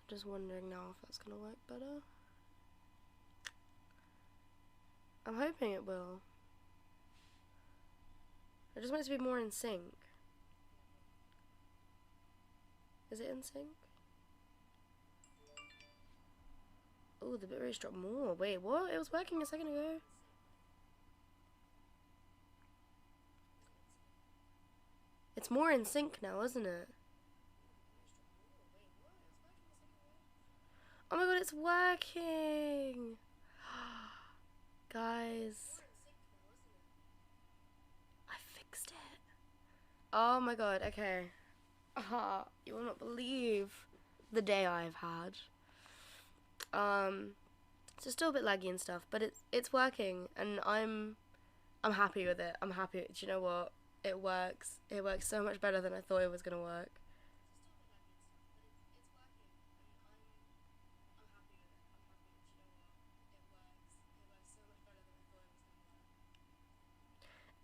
Just wondering now if that's gonna work better. I'm hoping it will. I just want it to be more in sync. Is it in sync? Oh, the bitrate's dropped more. Wait, what? It was working a second ago. It's more in sync now, isn't it? Oh my god, it's working! Guys. I fixed it. Oh my god, okay. You will not believe the day I've had. It's still a bit laggy and stuff, but it's working, and I'm happy with it. I'm happy. Do you know what? It works. It works so much better than I thought it was gonna work.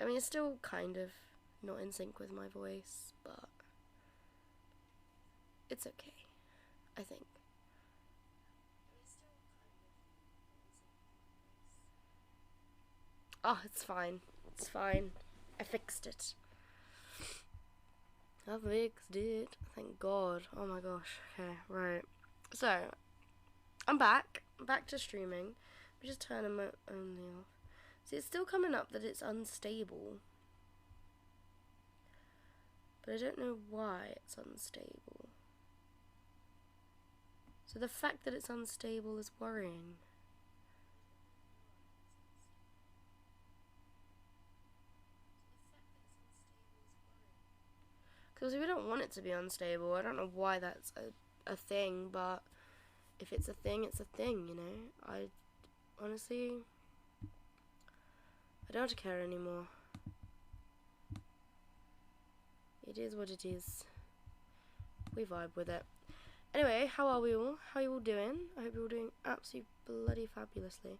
I mean, it's still kind of not in sync with my voice, but it's okay, I think. Oh, it's fine. It's fine. I fixed it. I fixed it. Thank God. Oh my gosh. Okay, right. So, I'm back. I'm back to streaming. Let me just turn them only off. See, it's still coming up that it's unstable. But I don't know why it's unstable. So the fact that it's unstable is worrying. Because we don't want it to be unstable. I don't know why that's a thing, but if it's a thing, it's a thing, you know? I honestly, I don't care anymore. It is what it is. We vibe with it. Anyway, how are we all? How are you all doing? I hope you're all doing absolutely bloody fabulously.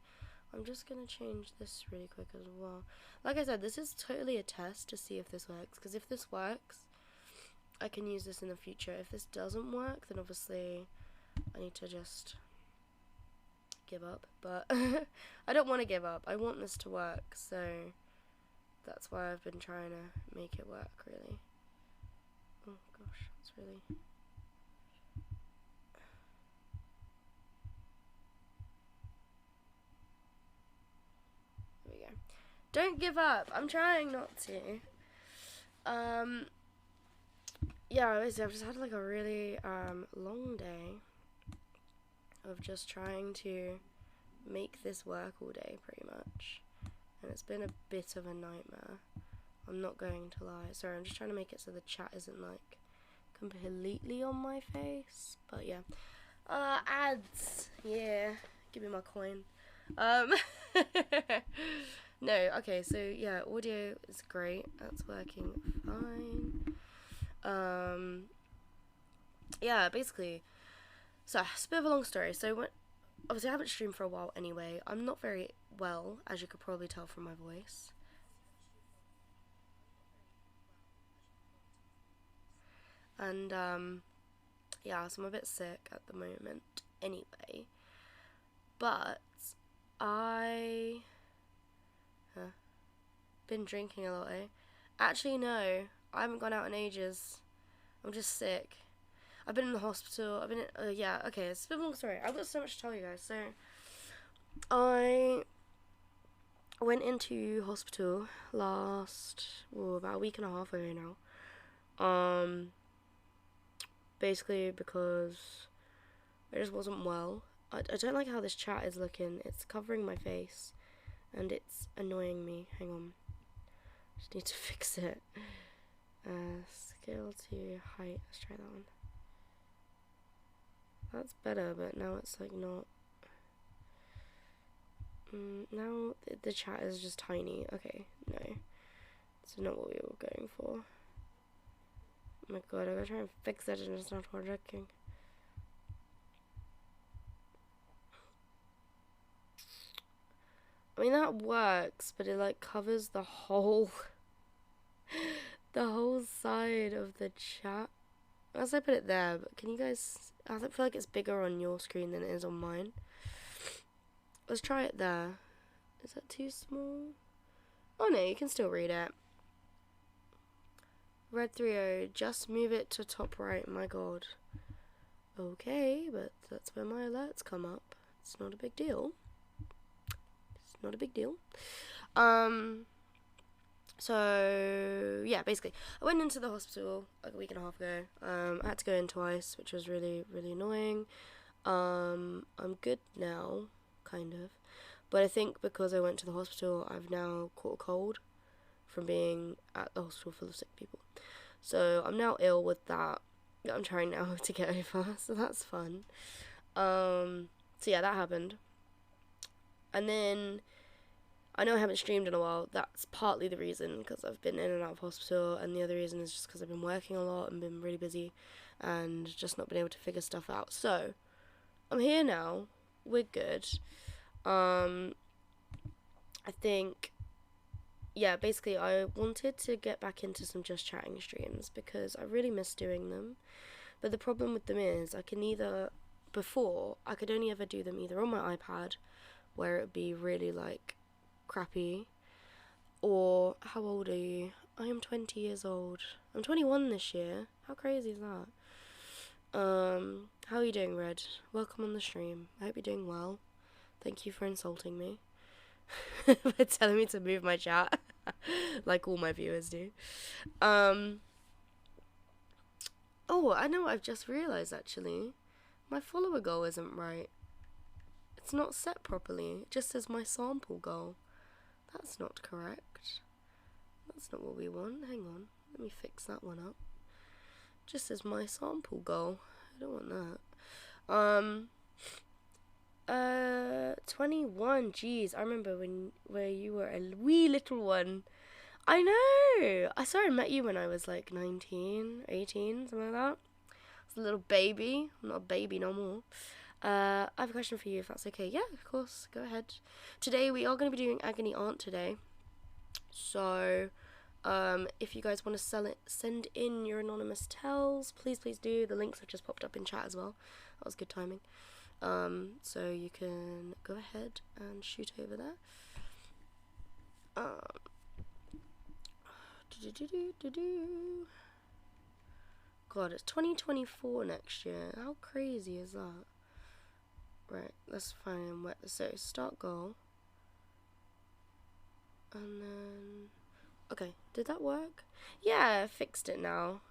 I'm just going to change this really quick as well. Like I said, this is totally a test to see if this works. Because if this works, I can use this in the future. If this doesn't work, then obviously I need to just give up. But I don't want to give up. I want this to work. So that's why I've been trying to make it work, really. Oh gosh, it's really... There we go. Don't give up. I'm trying not to. Yeah, basically I've just had like a really long day of just trying to make this work all day, pretty much. And it's been a bit of a nightmare. I'm not going to lie. Sorry, I'm just trying to make it so the chat isn't like completely on my face. But yeah. Ads. Yeah. Give me my coin. No, okay, so yeah, audio is great. That's working fine. Yeah, basically, so it's a bit of a long story. So obviously I haven't streamed for a while anyway. I'm not very well, as you could probably tell from my voice. And yeah, so I'm a bit sick at the moment anyway. But I been drinking a lot, eh? Actually, no, I haven't gone out in ages. I'm just sick. I've been in the hospital. I've been in, yeah, okay, it's a bit of a long story. I've got so much to tell you guys. So, I went into hospital about a week and a half ago now. Basically because I just wasn't well. I don't like how this chat is looking. It's covering my face, and it's annoying me. Hang on. Just need to fix it. Scale to height. Let's try that one. That's better, but now it's like not. Now the chat is just tiny. Okay, no. It's not what we were going for. Oh my god, I gotta try and fix it and it's not working. I mean, that works, but it like covers the whole side of the chat. Unless I put it there, but can you guys... I feel like it's bigger on your screen than it is on mine. Let's try it there. Is that too small? Oh no, you can still read it. Red 3-0, just move it to top right, my god. Okay, but that's where my alerts come up. It's not a big deal. It's not a big deal. So, yeah, basically, I went into the hospital like a week and a half ago. I had to go in twice, which was really, really annoying. I'm good now, kind of. But I think because I went to the hospital, I've now caught a cold from being at the hospital full of sick people. So, I'm now ill with that. I'm trying now to get over, so that's fun. So, yeah, that happened. And then... I know I haven't streamed in a while. That's partly the reason, because I've been in and out of hospital, and the other reason is just because I've been working a lot and been really busy and just not been able to figure stuff out. So, I'm here now. We're good. I think, yeah, basically I wanted to get back into some just chatting streams because I really miss doing them. But the problem with them is I can either, before, I could only ever do them either on my iPad, where it would be really, like, crappy, or how old are you? I am 20 years old. I'm 21 this year. How crazy is that? How are you doing, Red? Welcome on the stream. I hope you're doing well. Thank you for insulting me. For telling me to move my chat. Like all my viewers do. Oh, I know what I've just realised actually. My follower goal isn't right. It's not set properly. It just says my sample goal. That's not correct. That's not what we want. Hang on. Let me fix that one up. Just says my sample goal. I don't want that. 21. Jeez, I remember where you were a wee little one. I know. I saw I met you when I was like 19, 18, something like that. I was a little baby. I'm not a baby no more. I have a question for you, if that's okay. Yeah, of course. Go ahead. Today, we are going to be doing Agony Aunt today. So, if you guys want to send in your anonymous tells, please do. The links have just popped up in chat as well. That was good timing. So you can go ahead and shoot over there. God, it's 2024 next year. How crazy is that? Right, let's find where. So, start goal. And then... Okay, did that work? Yeah, I fixed it now.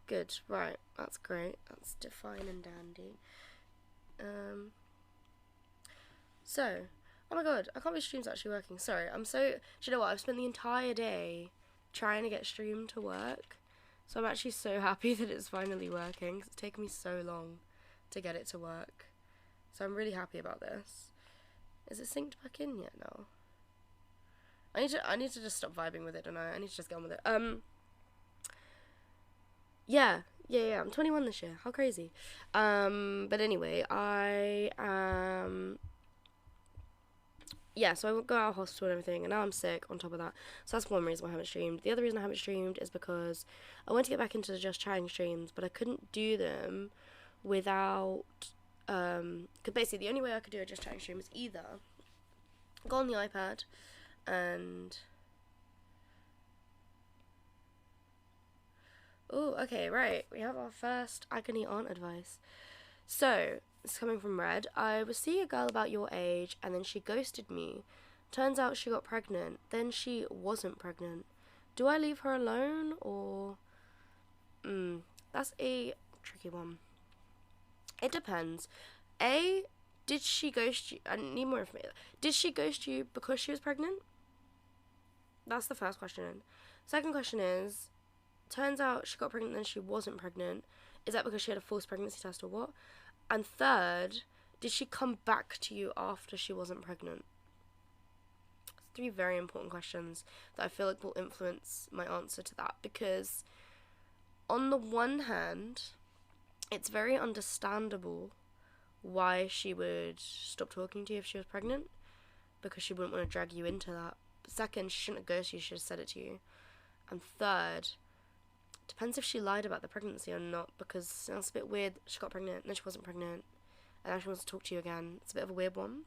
Good, right, that's great. That's fine and dandy. So, oh my god, I can't believe stream's actually working. Sorry, do you know what? I've spent the entire day trying to get stream to work. So I'm actually so happy that it's finally working, 'cause it's taken me so long to get it to work. So I'm really happy about this. Is it synced back in yet? No. I need to just stop vibing with it, don't I? I need to just get on with it. Yeah, I'm 21 this year. How crazy. But anyway, yeah, so I got out of hospital and everything, and now I'm sick on top of that. So that's one reason why I haven't streamed. The other reason I haven't streamed is because I wanted to get back into the just chatting streams, but I couldn't do them without... Because basically the only way I could do a just chatting stream is either go on the iPad and... Oh, okay, right. We have our first Agony Aunt advice. So, it's coming from Red. I was seeing a girl about your age, and then she ghosted me. Turns out she got pregnant. Then she wasn't pregnant. Do I leave her alone, or... that's a tricky one. It depends. A, did she ghost you? I need more information. Did she ghost you because she was pregnant? That's the first question. Second question is, turns out she got pregnant and then she wasn't pregnant. Is that because she had a false pregnancy test or what? And third, did she come back to you after she wasn't pregnant? Three very important questions that I feel like will influence my answer to that. Because on the one hand, it's very understandable why she would stop talking to you if she was pregnant, because she wouldn't want to drag you into that. Second, she shouldn't have ghosted you, she should have said it to you. And third, Depends if she lied about the pregnancy or not, because that's a bit weird. She got pregnant, and then she wasn't pregnant, and now she wants to talk to you again. It's a bit of a weird one.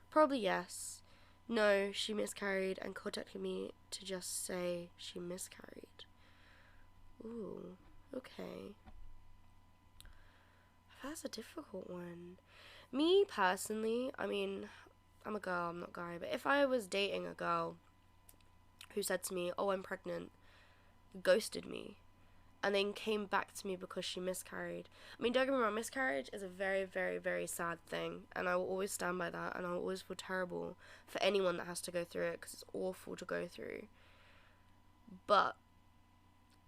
Probably yes. No, she miscarried and contacted me to just say she miscarried. Ooh, okay. That's a difficult one. Me, personally, I mean, I'm a girl, I'm not a guy, but if I was dating a girl who said to me, oh, I'm pregnant, ghosted me, and then came back to me because she miscarried. I mean, don't get me wrong, miscarriage is a very, very, very sad thing, and I will always stand by that, and I will always feel terrible for anyone that has to go through it, because it's awful to go through. But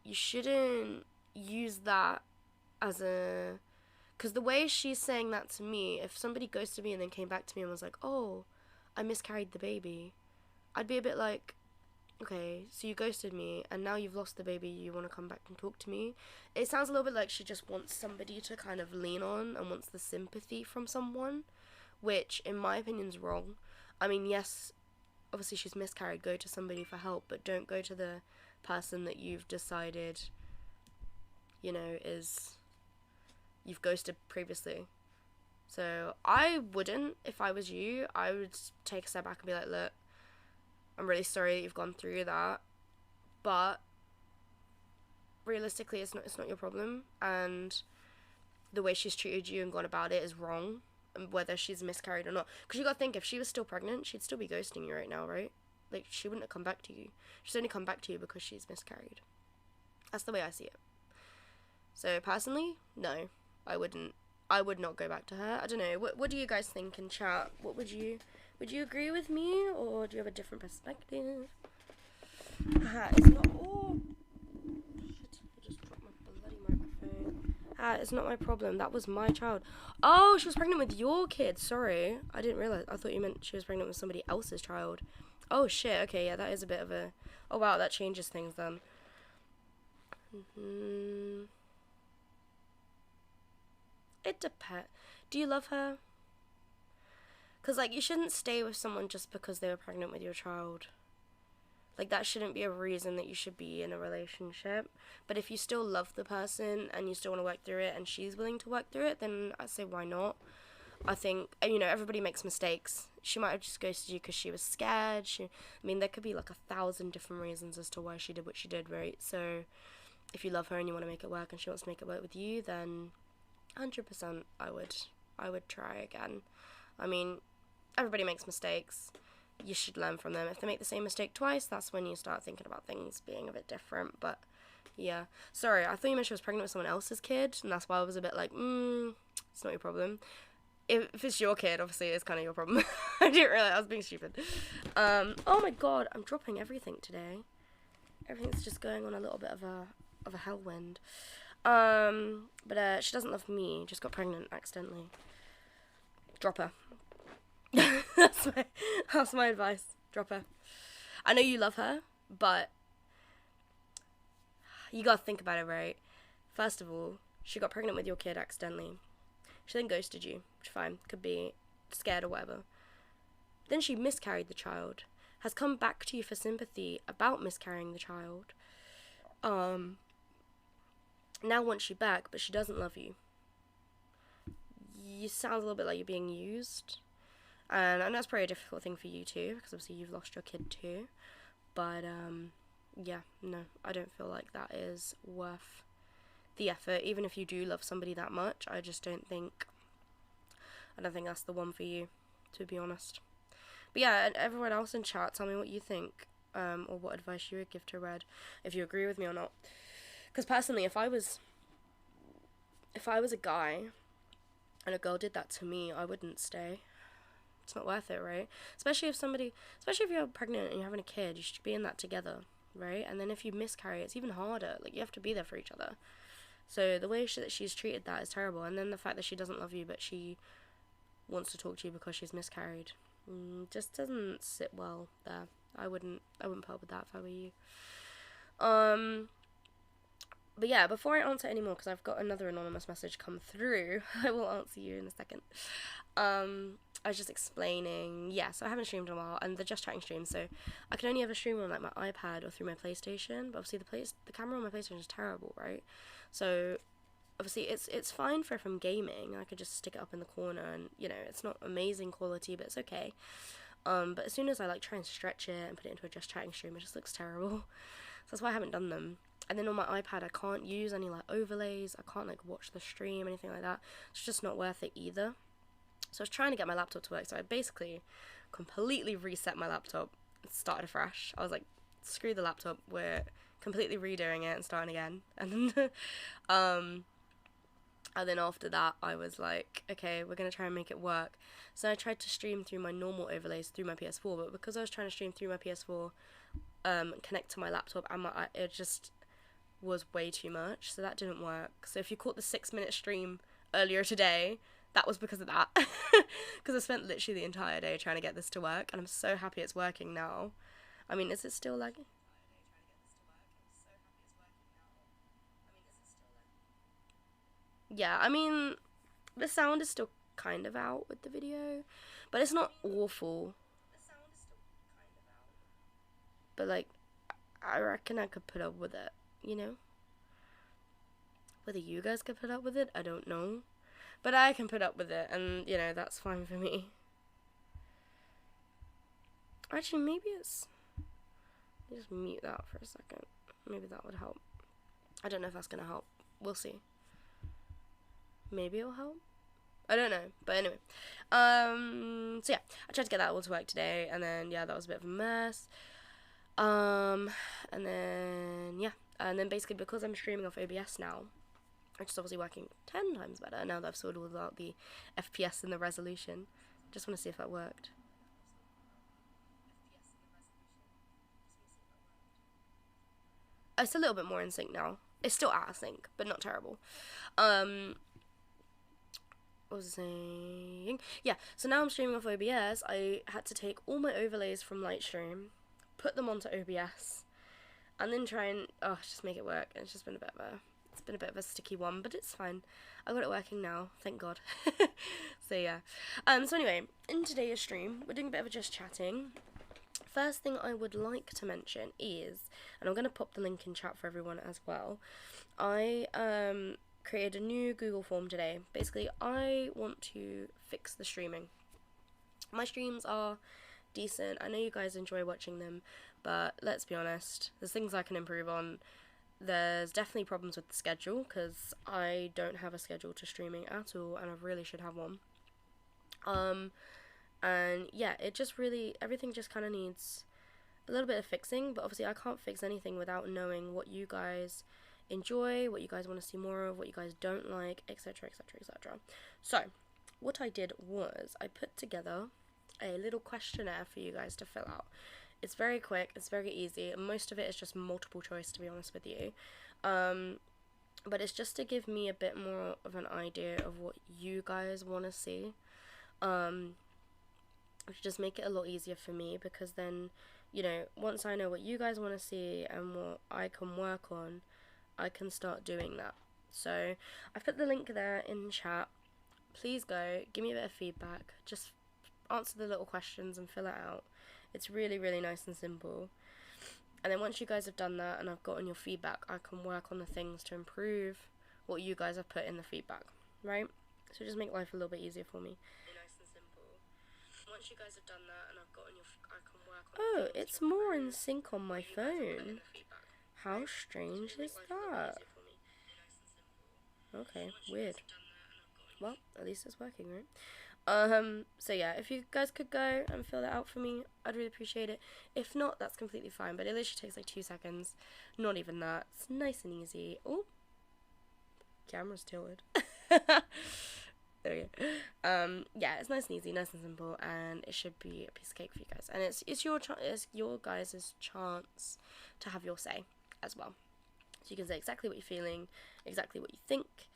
you shouldn't use that as a... Because the way she's saying that to me, if somebody ghosted me and then came back to me and was like, oh, I miscarried the baby, I'd be a bit like, okay, so you ghosted me, and now you've lost the baby, you want to come back and talk to me? It sounds a little bit like she just wants somebody to kind of lean on and wants the sympathy from someone, which, in my opinion, is wrong. I mean, yes, obviously she's miscarried, go to somebody for help, but don't go to the person that you've decided, you know, you've ghosted previously. So I wouldn't, if I was you, I would take a step back and be like, look, I'm really sorry that you've gone through that, but realistically it's not your problem, and the way she's treated you and gone about it is wrong, and whether she's miscarried or not. Because you gotta think, if she was still pregnant, she'd still be ghosting you right now, right? Like, she wouldn't have come back to you. She's only come back to you because she's miscarried. That's the way I see it. So personally, no, I wouldn't. I would not go back to her. I don't know. What do you guys think in chat? Would you agree with me, or do you have a different perspective? It's not. Oh, shit! I just dropped my bloody microphone. It's not my problem. That was my child. Oh, she was pregnant with your kid. Sorry, I didn't realize. I thought you meant she was pregnant with somebody else's child. Oh shit. Okay, yeah, that is a bit of a. Oh wow, that changes things then. It depends. Do you love her? Because, like, you shouldn't stay with someone just because they were pregnant with your child. Like, that shouldn't be a reason that you should be in a relationship. But if you still love the person and you still want to work through it and she's willing to work through it, then I'd say why not? I think, you know, everybody makes mistakes. She might have just ghosted you because she was scared. I mean, there could be, like, 1,000 different reasons as to why she did what she did, right? So, if you love her and you want to make it work and she wants to make it work with you, then 100% I would try again. I mean, everybody makes mistakes. You should learn from them. If they make the same mistake twice, that's when you start thinking about things being a bit different. But yeah, sorry, I thought you meant she was pregnant with someone else's kid, and that's why I was a bit like, it's not your problem. If it's your kid, obviously it's kind of your problem. I didn't realize I was being stupid. Oh my god, I'm dropping everything today. Everything's just going on a little bit of a hell wind. But she doesn't love me, just got pregnant accidentally. Drop her. That's my advice. Drop her. I know you love her, but you gotta think about it, right? First of all, she got pregnant with your kid accidentally. She then ghosted you, which is fine, could be scared or whatever. Then she miscarried the child, has come back to you for sympathy about miscarrying the child. Now wants you back, but she doesn't love you. You sound a little bit like you're being used. And I know it's probably a difficult thing for you too, because obviously you've lost your kid too. But, yeah, no, I don't feel like that is worth the effort. Even if you do love somebody that much, I don't think that's the one for you, to be honest. But yeah, and everyone else in chat, tell me what you think, or what advice you would give to Red, if you agree with me or not. Because personally, if I was a guy and a girl did that to me, I wouldn't stay. It's not worth it, right? Especially if you're pregnant and you're having a kid, you should be in that together, right? And then if you miscarry, it's even harder. Like, you have to be there for each other. So the way that she's treated that is terrible. And then the fact that she doesn't love you, but she wants to talk to you because she's miscarried, just doesn't sit well there. I wouldn't put up with that if I were you. But yeah, before I answer any more, because I've got another anonymous message come through, I will answer you in a second. I was just explaining, yeah, so I haven't streamed in a while, and they're just chatting streams, so I can only ever stream on like my iPad or through my PlayStation, but obviously the camera on my PlayStation is terrible, right? So obviously it's fine for if I'm gaming, I could just stick it up in the corner, and you know, it's not amazing quality, but it's okay. But as soon as I like try and stretch it and put it into a just chatting stream, it just looks terrible. So that's why I haven't done them. And then on my iPad, I can't use any like overlays. I can't like watch the stream, anything like that. It's just not worth it either. So I was trying to get my laptop to work. So I basically completely reset my laptop and started afresh. I was like, screw the laptop. We're completely redoing it and starting again. And then after that, I was like, okay, we're going to try and make it work. So I tried to stream through my normal overlays through my PS4, but because I was trying to stream through my PS4, connect to my laptop, and it just was way too much, so that didn't work. So if you caught the 6-minute stream earlier today, that was because of that. Because I spent literally the entire day trying to get this to work, and I'm so happy it's working now. I mean, is it still lagging? Yeah, I mean, the sound is still kind of out with the video, but it's not awful. But like, I reckon I could put up with it, you know? Whether you guys could put up with it, I don't know. But I can put up with it, and, you know, that's fine for me. Actually, maybe it's... Let me just mute that for a second. Maybe that would help. I don't know if that's going to help. We'll see. Maybe it'll help? I don't know. But anyway. So yeah, I tried to get that all to work today, and then, yeah, that was a bit of a mess. And then, yeah. And then basically, because I'm streaming off OBS now, which is obviously working 10 times better now that I've sorted all out the FPS and the resolution. Just want to see if that worked. It's a little bit more in sync now. It's still out of sync, but not terrible. What was I saying? Yeah, so now I'm streaming off OBS. I had to take all my overlays from Lightstream, put them onto OBS, and then try and just make it work. And it's just been a bit of a sticky one, but it's fine. I got it working now, thank God. So yeah. So anyway, in today's stream, we're doing a bit of a just chatting. First thing I would like to mention is, and I'm going to pop the link in chat for everyone as well, I created a new Google form today. Basically, I want to fix the streaming. My streams are decent. I know you guys enjoy watching them, but let's be honest, there's things I can improve on. There's definitely problems with the schedule, because I don't have a schedule to streaming at all, and I really should have one. And yeah, it just really, everything just kind of needs a little bit of fixing, but obviously I can't fix anything without knowing what you guys enjoy, what you guys want to see more of, what you guys don't like, etc, etc, etc. So, what I did was, I put together a little questionnaire for you guys to fill out. It's very quick, it's very easy, most of it is just multiple choice, to be honest with you. But it's just to give me a bit more of an idea of what you guys want to see. Which just make it a lot easier for me, because then, you know, once I know what you guys want to see and what I can work on, I can start doing that. So I've put the link there in chat. Please go, give me a bit of feedback, just answer the little questions and fill it out. It's really, really nice and simple. And then once you guys have done that and I've gotten your feedback, I can work on the things to improve what you guys have put in the feedback, right? So just make life a little bit easier for me. Nice and simple. Once you guys have done that and I've gotten your I can work on it's more in sync on my phone. How strange is that? Okay, weird. Well, at least it's working, right? So yeah, if you guys could go and fill that out for me, I'd really appreciate it. If not, that's completely fine, but it literally takes like 2 seconds. Not even that. It's nice and easy. Oh, camera's tilted. There we go. Yeah, it's nice and easy, nice and simple, and it should be a piece of cake for you guys. And it's your guys' chance to have your say as well. So you can say exactly what you're feeling, exactly what you think,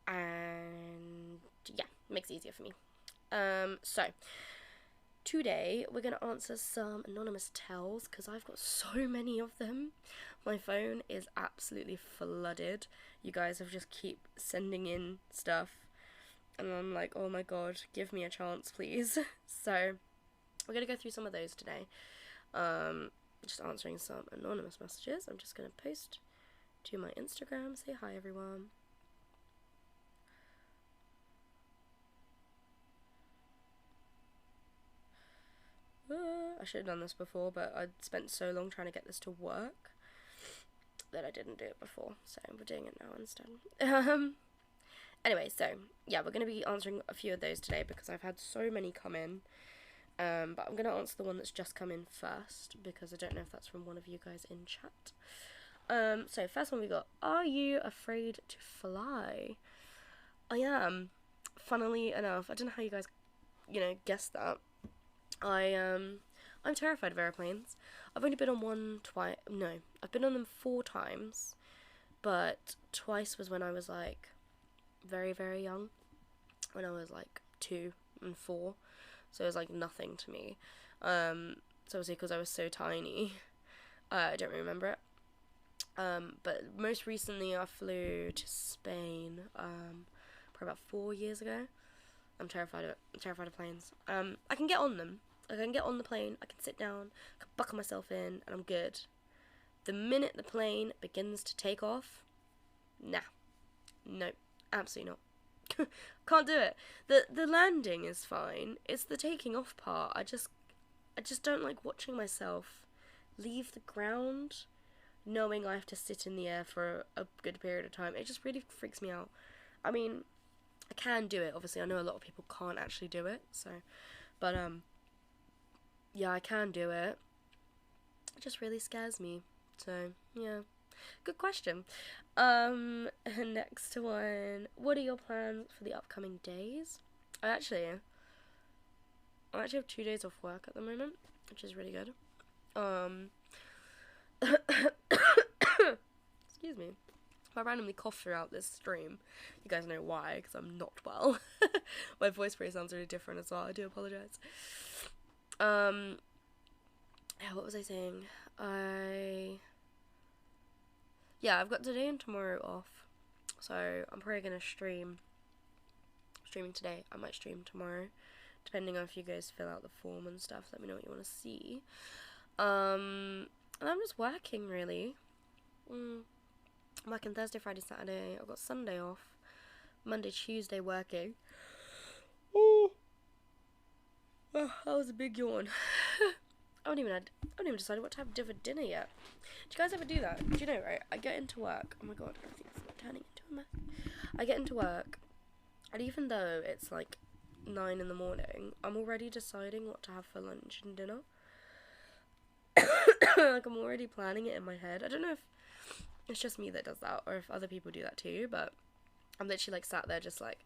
and yeah, it makes it easier for me. So today we're gonna answer some anonymous tells, because I've got so many of them. My phone is absolutely flooded. You guys have just keep sending in stuff, and I'm like, oh my god, give me a chance, please. So we're gonna go through some of those today. Just answering some anonymous messages. I'm just gonna post to my Instagram, say hi everyone. I should have done this before, but I spent so long trying to get this to work that I didn't do it before, so we're doing it now instead. Anyway, so yeah, we're going to be answering a few of those today because I've had so many come in, but I'm going to answer the one that's just come in first because I don't know if that's from one of you guys in chat. So first one we got, are you afraid to fly? I am, funnily enough. I don't know how you guys, guessed that. I'm terrified of airplanes. I've only been on one I've been on them 4 times, but twice was when I was like very, very young, when I was like 2 and 4, so it was like nothing to me. So obviously because I was so tiny, I don't remember it. But most recently I flew to Spain, probably about 4 years ago. I'm terrified of it. I'm terrified of planes. I can get on them. I can get on the plane, I can sit down, I can buckle myself in, and I'm good. The minute the plane begins to take off, nah. No, absolutely not. Can't do it. The landing is fine. It's the taking off part. I just don't like watching myself leave the ground, knowing I have to sit in the air for a good period of time. It just really freaks me out. I mean, I can do it. Obviously, I know a lot of people can't actually do it. So, but yeah, I can do it. It just really scares me. So yeah, good question. Next one. What are your plans for the upcoming days? I actually have 2 days off work at the moment, which is really good. Excuse me. If I randomly cough throughout this stream, you guys know why, because I'm not well. My voice probably sounds really different as well. I do apologize. What was I saying? Yeah, I've got today and tomorrow off, so I'm probably gonna streaming today. I might stream tomorrow, depending on if you guys fill out the form and stuff. Let me know what you want to see. And I'm just working really. I'm working Thursday, Friday, Saturday. I've got Sunday off. Monday, Tuesday working. Oh, that was a big yawn. I haven't even decided what to have for dinner yet. Do you guys ever do that? Do you know, right? I get into work. Oh my god, everything's turning into a mess. I get into work, and even though it's like 9 in the morning, I'm already deciding what to have for lunch and dinner. Like, I'm already planning it in my head. I don't know if it's just me that does that, or if other people do that too, but I'm literally like sat there just like,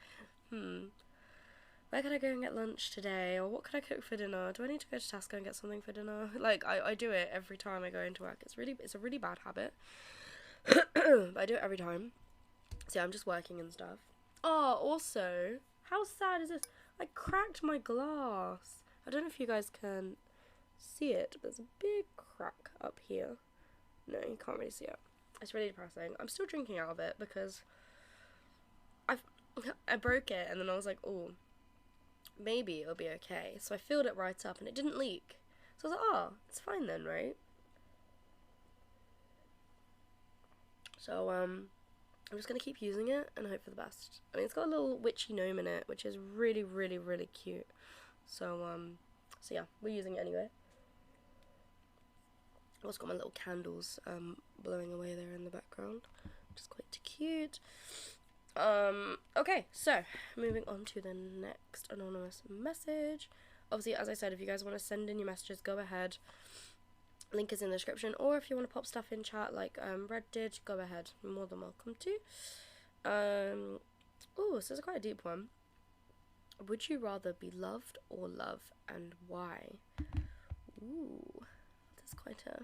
where could I go and get lunch today? Or what could I cook for dinner? Do I need to go to Tesco and get something for dinner? Like, I do it every time I go into work. It's a really bad habit. But I do it every time. So yeah, I'm just working and stuff. Oh, also, how sad is this? I cracked my glass. I don't know if you guys can see it, but there's a big crack up here. No, you can't really see it. It's really depressing. I'm still drinking out of it because I broke it, and then I was like, oh, maybe it'll be okay. So I filled it right up and it didn't leak. So I was like, oh, it's fine then, right? So I'm just gonna keep using it and hope for the best. I mean, it's got a little witchy gnome in it, which is really, really, really cute. So yeah, we're using it anyway. I've also got my little candles blowing away there in the background, which is quite cute. Okay, so moving on to the next anonymous message. Obviously, as I said, if you guys want to send in your messages, go ahead. Link is in the description, or if you want to pop stuff in chat like Red did, go ahead. You're more than welcome to. Oh, this is quite a deep one. Would you rather be loved or love, and why? Ooh, that's quite a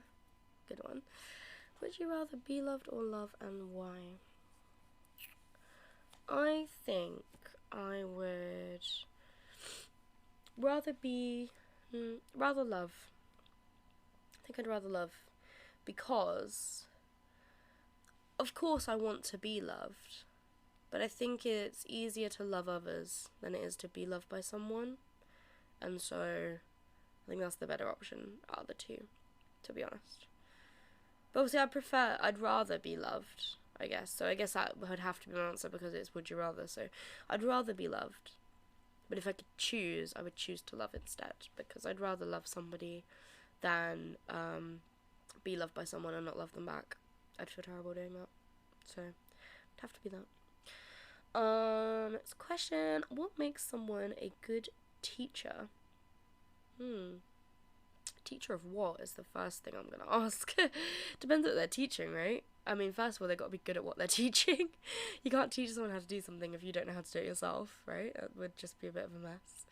good one. Would you rather be loved or love, and why? I think I would rather love. I think I'd rather love, because of course I want to be loved, But I think it's easier to love others than it is to be loved by someone. And so I think that's the better option out of the two, to be honest. But obviously I'd rather be loved, I guess. So I guess that would have to be my answer because it's would you rather. So I'd rather be loved. But if I could choose, I would choose to love instead. Because I'd rather love somebody than be loved by someone and not love them back. I'd feel terrible doing that. So it'd have to be that. Next question. What makes someone a good teacher? Teacher of what is the first thing I'm gonna ask. Depends what they're teaching, right? I mean, first of all, they gotta be good at what they're teaching. You can't teach someone how to do something if you don't know how to do it yourself, right? That would just be a bit of a mess.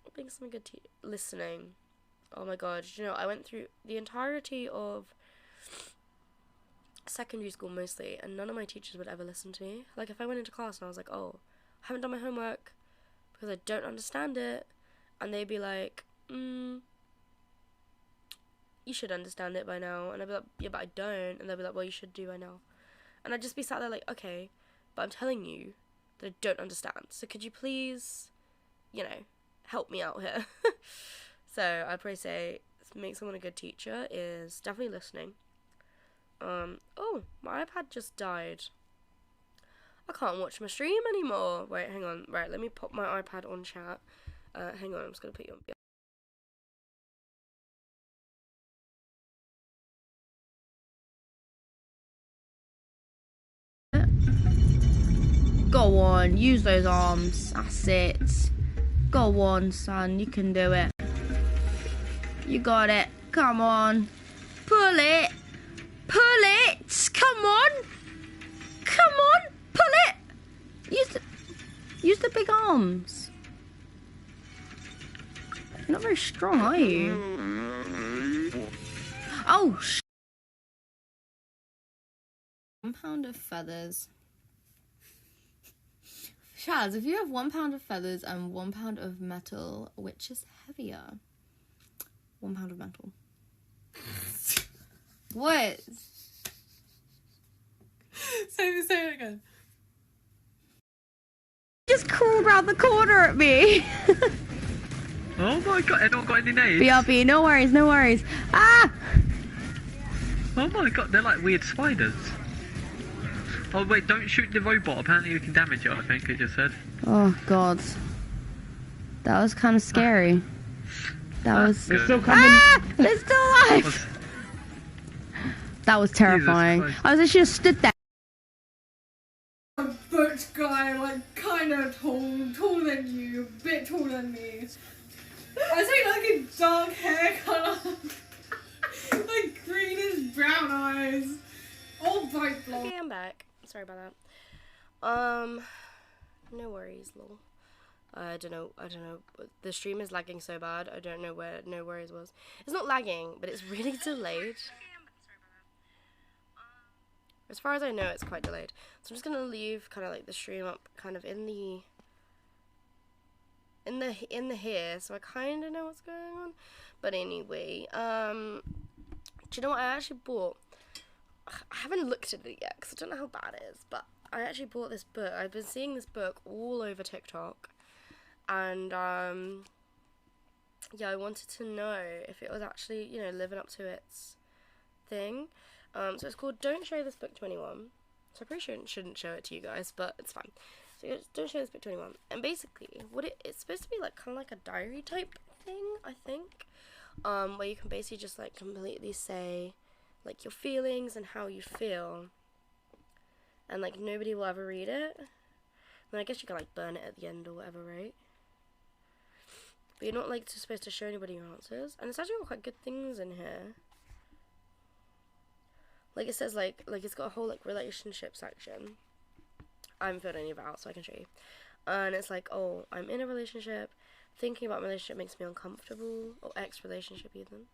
What makes someone good listening? Oh my god, you know, I went through the entirety of secondary school mostly, and none of my teachers would ever listen to me. Like, if I went into class and I was like, oh, I haven't done my homework because I don't understand it, and they'd be like, you should understand it by now, and I'd be like, yeah, but I don't, and they'd be like, well, you should do by now, and I'd just be sat there like, okay, but I'm telling you that I don't understand, so could you please, you know, help me out here. So I'd probably say make someone a good teacher is definitely listening. Oh, my iPad just died. I can't watch my stream anymore. Wait, hang on. Right, let me pop my iPad on chat. Hang on, I'm just gonna put you on. Go on, use those arms. That's it. Go on, son, you can do it. You got it. Come on. Pull it. Pull it. Come on. Come on. Pull it. Use the big arms. You're not very strong, are you? Oh, 1 pound of feathers. Shaz, if you have 1 pound of feathers and 1 pound of metal, which is heavier? 1 pound of metal. What? Say it again. Just crawled around the corner at me. Oh my god, anyone got any nades? BRB, no worries, no worries. Ah! Oh my god, they're like weird spiders. Oh wait, don't shoot the robot, apparently we can damage it, I think it just said. Oh god. That was kind of scary. That was... They're still coming. Ah! They're still alive! That was terrifying. I was actually just stood there. A butch guy, like, kind of taller than you, a bit taller than me. I say like a dark hair colour, like greenish brown eyes, all bright blonde. Okay, I'm back. Sorry about that. No worries, lol. I don't know. The stream is lagging so bad. I don't know where no worries was. It's not lagging, but it's really delayed. As far as I know, it's quite delayed. So I'm just gonna leave kind of like the stream up, kind of in the here, so I kind of know what's going on. But anyway, do you know what I actually bought? I haven't looked at it yet because I don't know how bad it is, but I actually bought this book. I've been seeing this book all over TikTok, and yeah, I wanted to know if it was actually, you know, living up to its thing. So it's called Don't Show This Book to Anyone. So I pretty sure shouldn't show it to you guys, but it's fine. So don't show this book to anyone. And basically, what it's supposed to be like, kind of like a diary type thing, I think. Where you can basically just like completely say like your feelings and how you feel, and like nobody will ever read it. And I guess you can like burn it at the end or whatever, right? But you're not like supposed to show anybody your answers. And it's actually got quite good things in here. Like it says like it's got a whole like relationship section. I haven't filled any of it out, so I can show you. And it's like, oh, I'm in a relationship. Thinking about my relationship makes me uncomfortable. Or ex-relationship even.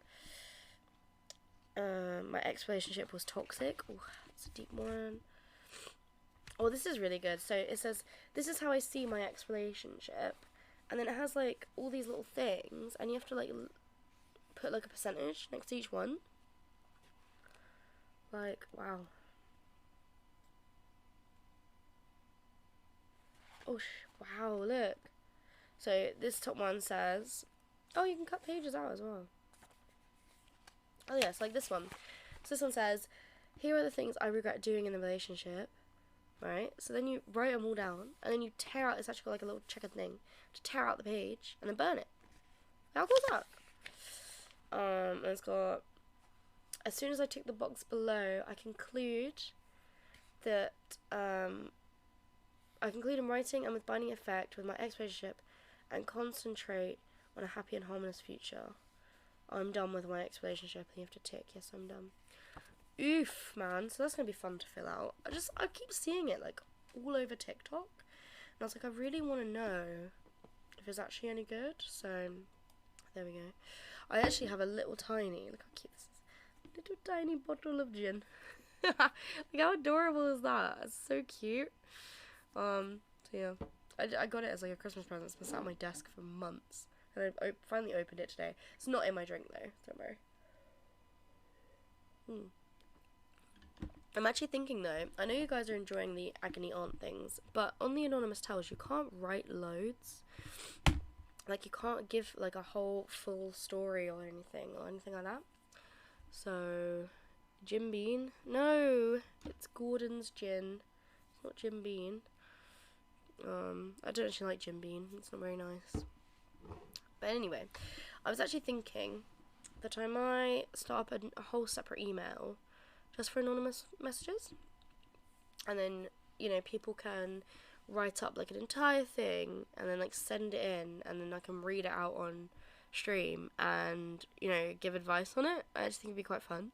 My ex-relationship was toxic. Oh, that's a deep one. Oh, this is really good. So it says, this is how I see my ex-relationship. And then it has like all these little things. And you have to like put like a percentage next to each one. Like, wow. Oh, wow, look. So this top one says, oh, you can cut pages out as well. Oh, yes, like this one. So this one says, here are the things I regret doing in the relationship, right? So then you write them all down, and then you tear out, it's actually got like a little checkered thing, to tear out the page, and then burn it. How cool is that? And it's got, as soon as I tick the box below, I conclude that, I conclude in writing and with binding effect with my ex-relationship and concentrate on a happy and harmonious future. I'm done with my ex-relationship, and you have to tick, yes, I'm done. Oof, man. So that's going to be fun to fill out. I keep seeing it, like, all over TikTok. And I was like, I really want to know if it's actually any good. So, there we go. I actually have a little tiny, look how cute this is, little tiny bottle of gin. Like, how adorable is that? It's so cute. So yeah. I got it as like a Christmas present. It's been sat on my desk for months. And I finally opened it today. It's not in my drink though, don't worry. I'm actually thinking though, I know you guys are enjoying the Agony Aunt things, but on the Anonymous Tales you can't write loads. Like, you can't give like a whole full story or anything like that. So, Jim Bean? No, it's Gordon's gin. It's not Jim Bean. I don't actually like Jim Bean. It's not very nice. But anyway, I was actually thinking that I might start up a whole separate email just for anonymous messages. And then, you know, people can write up like an entire thing and then like send it in, and then I can read it out on stream and, you know, give advice on it. I just think it'd be quite fun.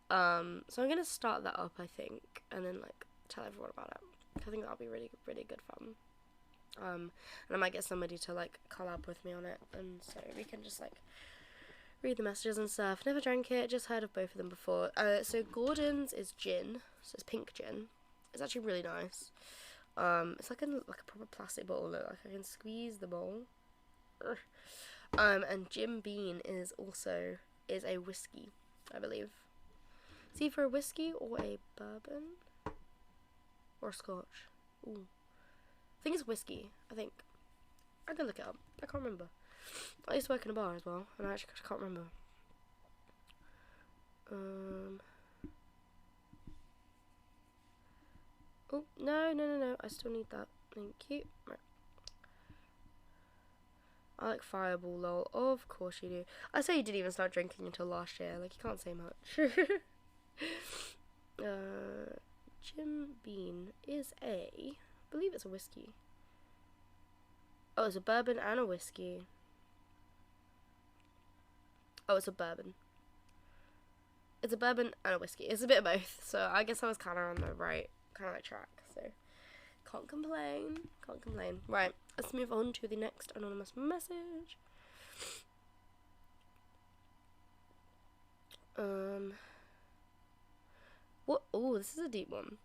So I'm gonna start that up, I think, and then like tell everyone about it. I think that'll be really, really good fun. And I might get somebody to like collab with me on it, and so we can just like read the messages and stuff. Never drank it, just heard of both of them before. So Gordon's is gin, so it's pink gin. It's actually really nice. It's like a proper plastic bottle. Look, like I can squeeze the bowl. And Jim Bean is a whiskey, I believe. It's either a whiskey or a bourbon or a scotch. Ooh, I think it's whiskey. I think I can look it up. I can't remember. I used to work in a bar as well, and I actually can't remember. Oh, no. I still need that. Thank you. Right. I like Fireball, lol. Of course you do. I say you didn't even start drinking until last year. Like, you can't say much. Jim Bean is I believe it's a whiskey. Oh, it's a bourbon and a whiskey. Oh, it's a bourbon. It's a bourbon and a whiskey. It's a bit of both. So I guess I was kind of on the right track. So can't complain. Right, let's move on to the next anonymous message. What? Oh, this is a deep one.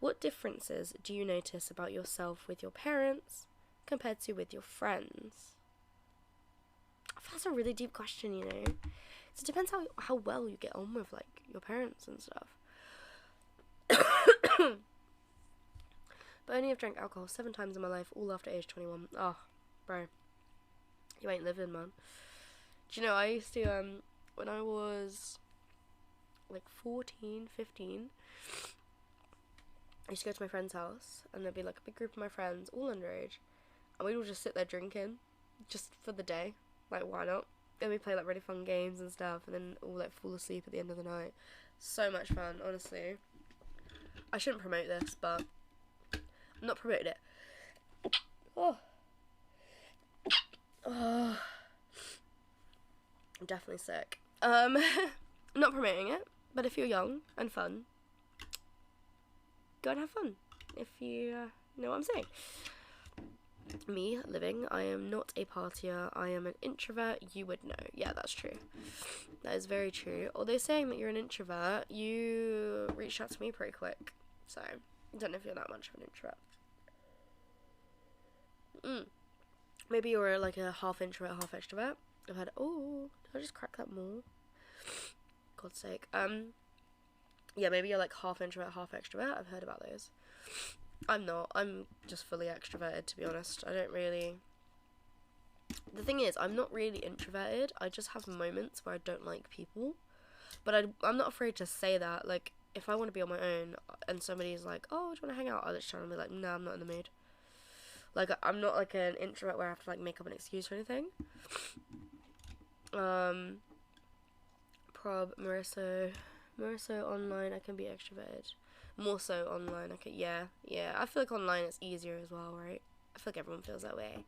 What differences do you notice about yourself with your parents compared to with your friends? That's a really deep question, you know. So it depends how well you get on with like your parents and stuff. But I only have drank alcohol 7 times in my life, all after age 21. Oh, bro, you ain't living, man. Do you know, I used to when I was like 14, 15, I used to go to my friend's house, and there'd be like a big group of my friends, all underage, and we'd all just sit there drinking, just for the day. Like, why not? Then we play like really fun games and stuff, and then all like fall asleep at the end of the night. So much fun, honestly. I shouldn't promote this, but I'm not promoting it. Oh. I'm definitely sick. I'm not promoting it, but if you're young and fun, go and have fun. If you know what I'm saying. Me living, I am not a partier. I am an introvert. You would know. Yeah, that's true. That is very true. Although saying that you're an introvert, you reached out to me pretty quick. So, I don't know if you're that much of an introvert. Maybe you're like a half introvert, half extrovert. I've had, oh, did I just crack that more? God's sake. Yeah, maybe you're like half introvert, half extrovert. I've heard about those. I'm not. I'm just fully extroverted, to be honest. I don't really... The thing is, I'm not really introverted. I just have moments where I don't like people. But I'm not afraid to say that. Like, if I want to be on my own and somebody's like, oh, do you want to hang out? I'll just try and be like, no, I'm not in the mood. Like, I'm not like an introvert where I have to like make up an excuse or anything. Marissa online, I can be extroverted. More so online, I can, yeah. I feel like online it's easier as well, right? I feel like everyone feels that way.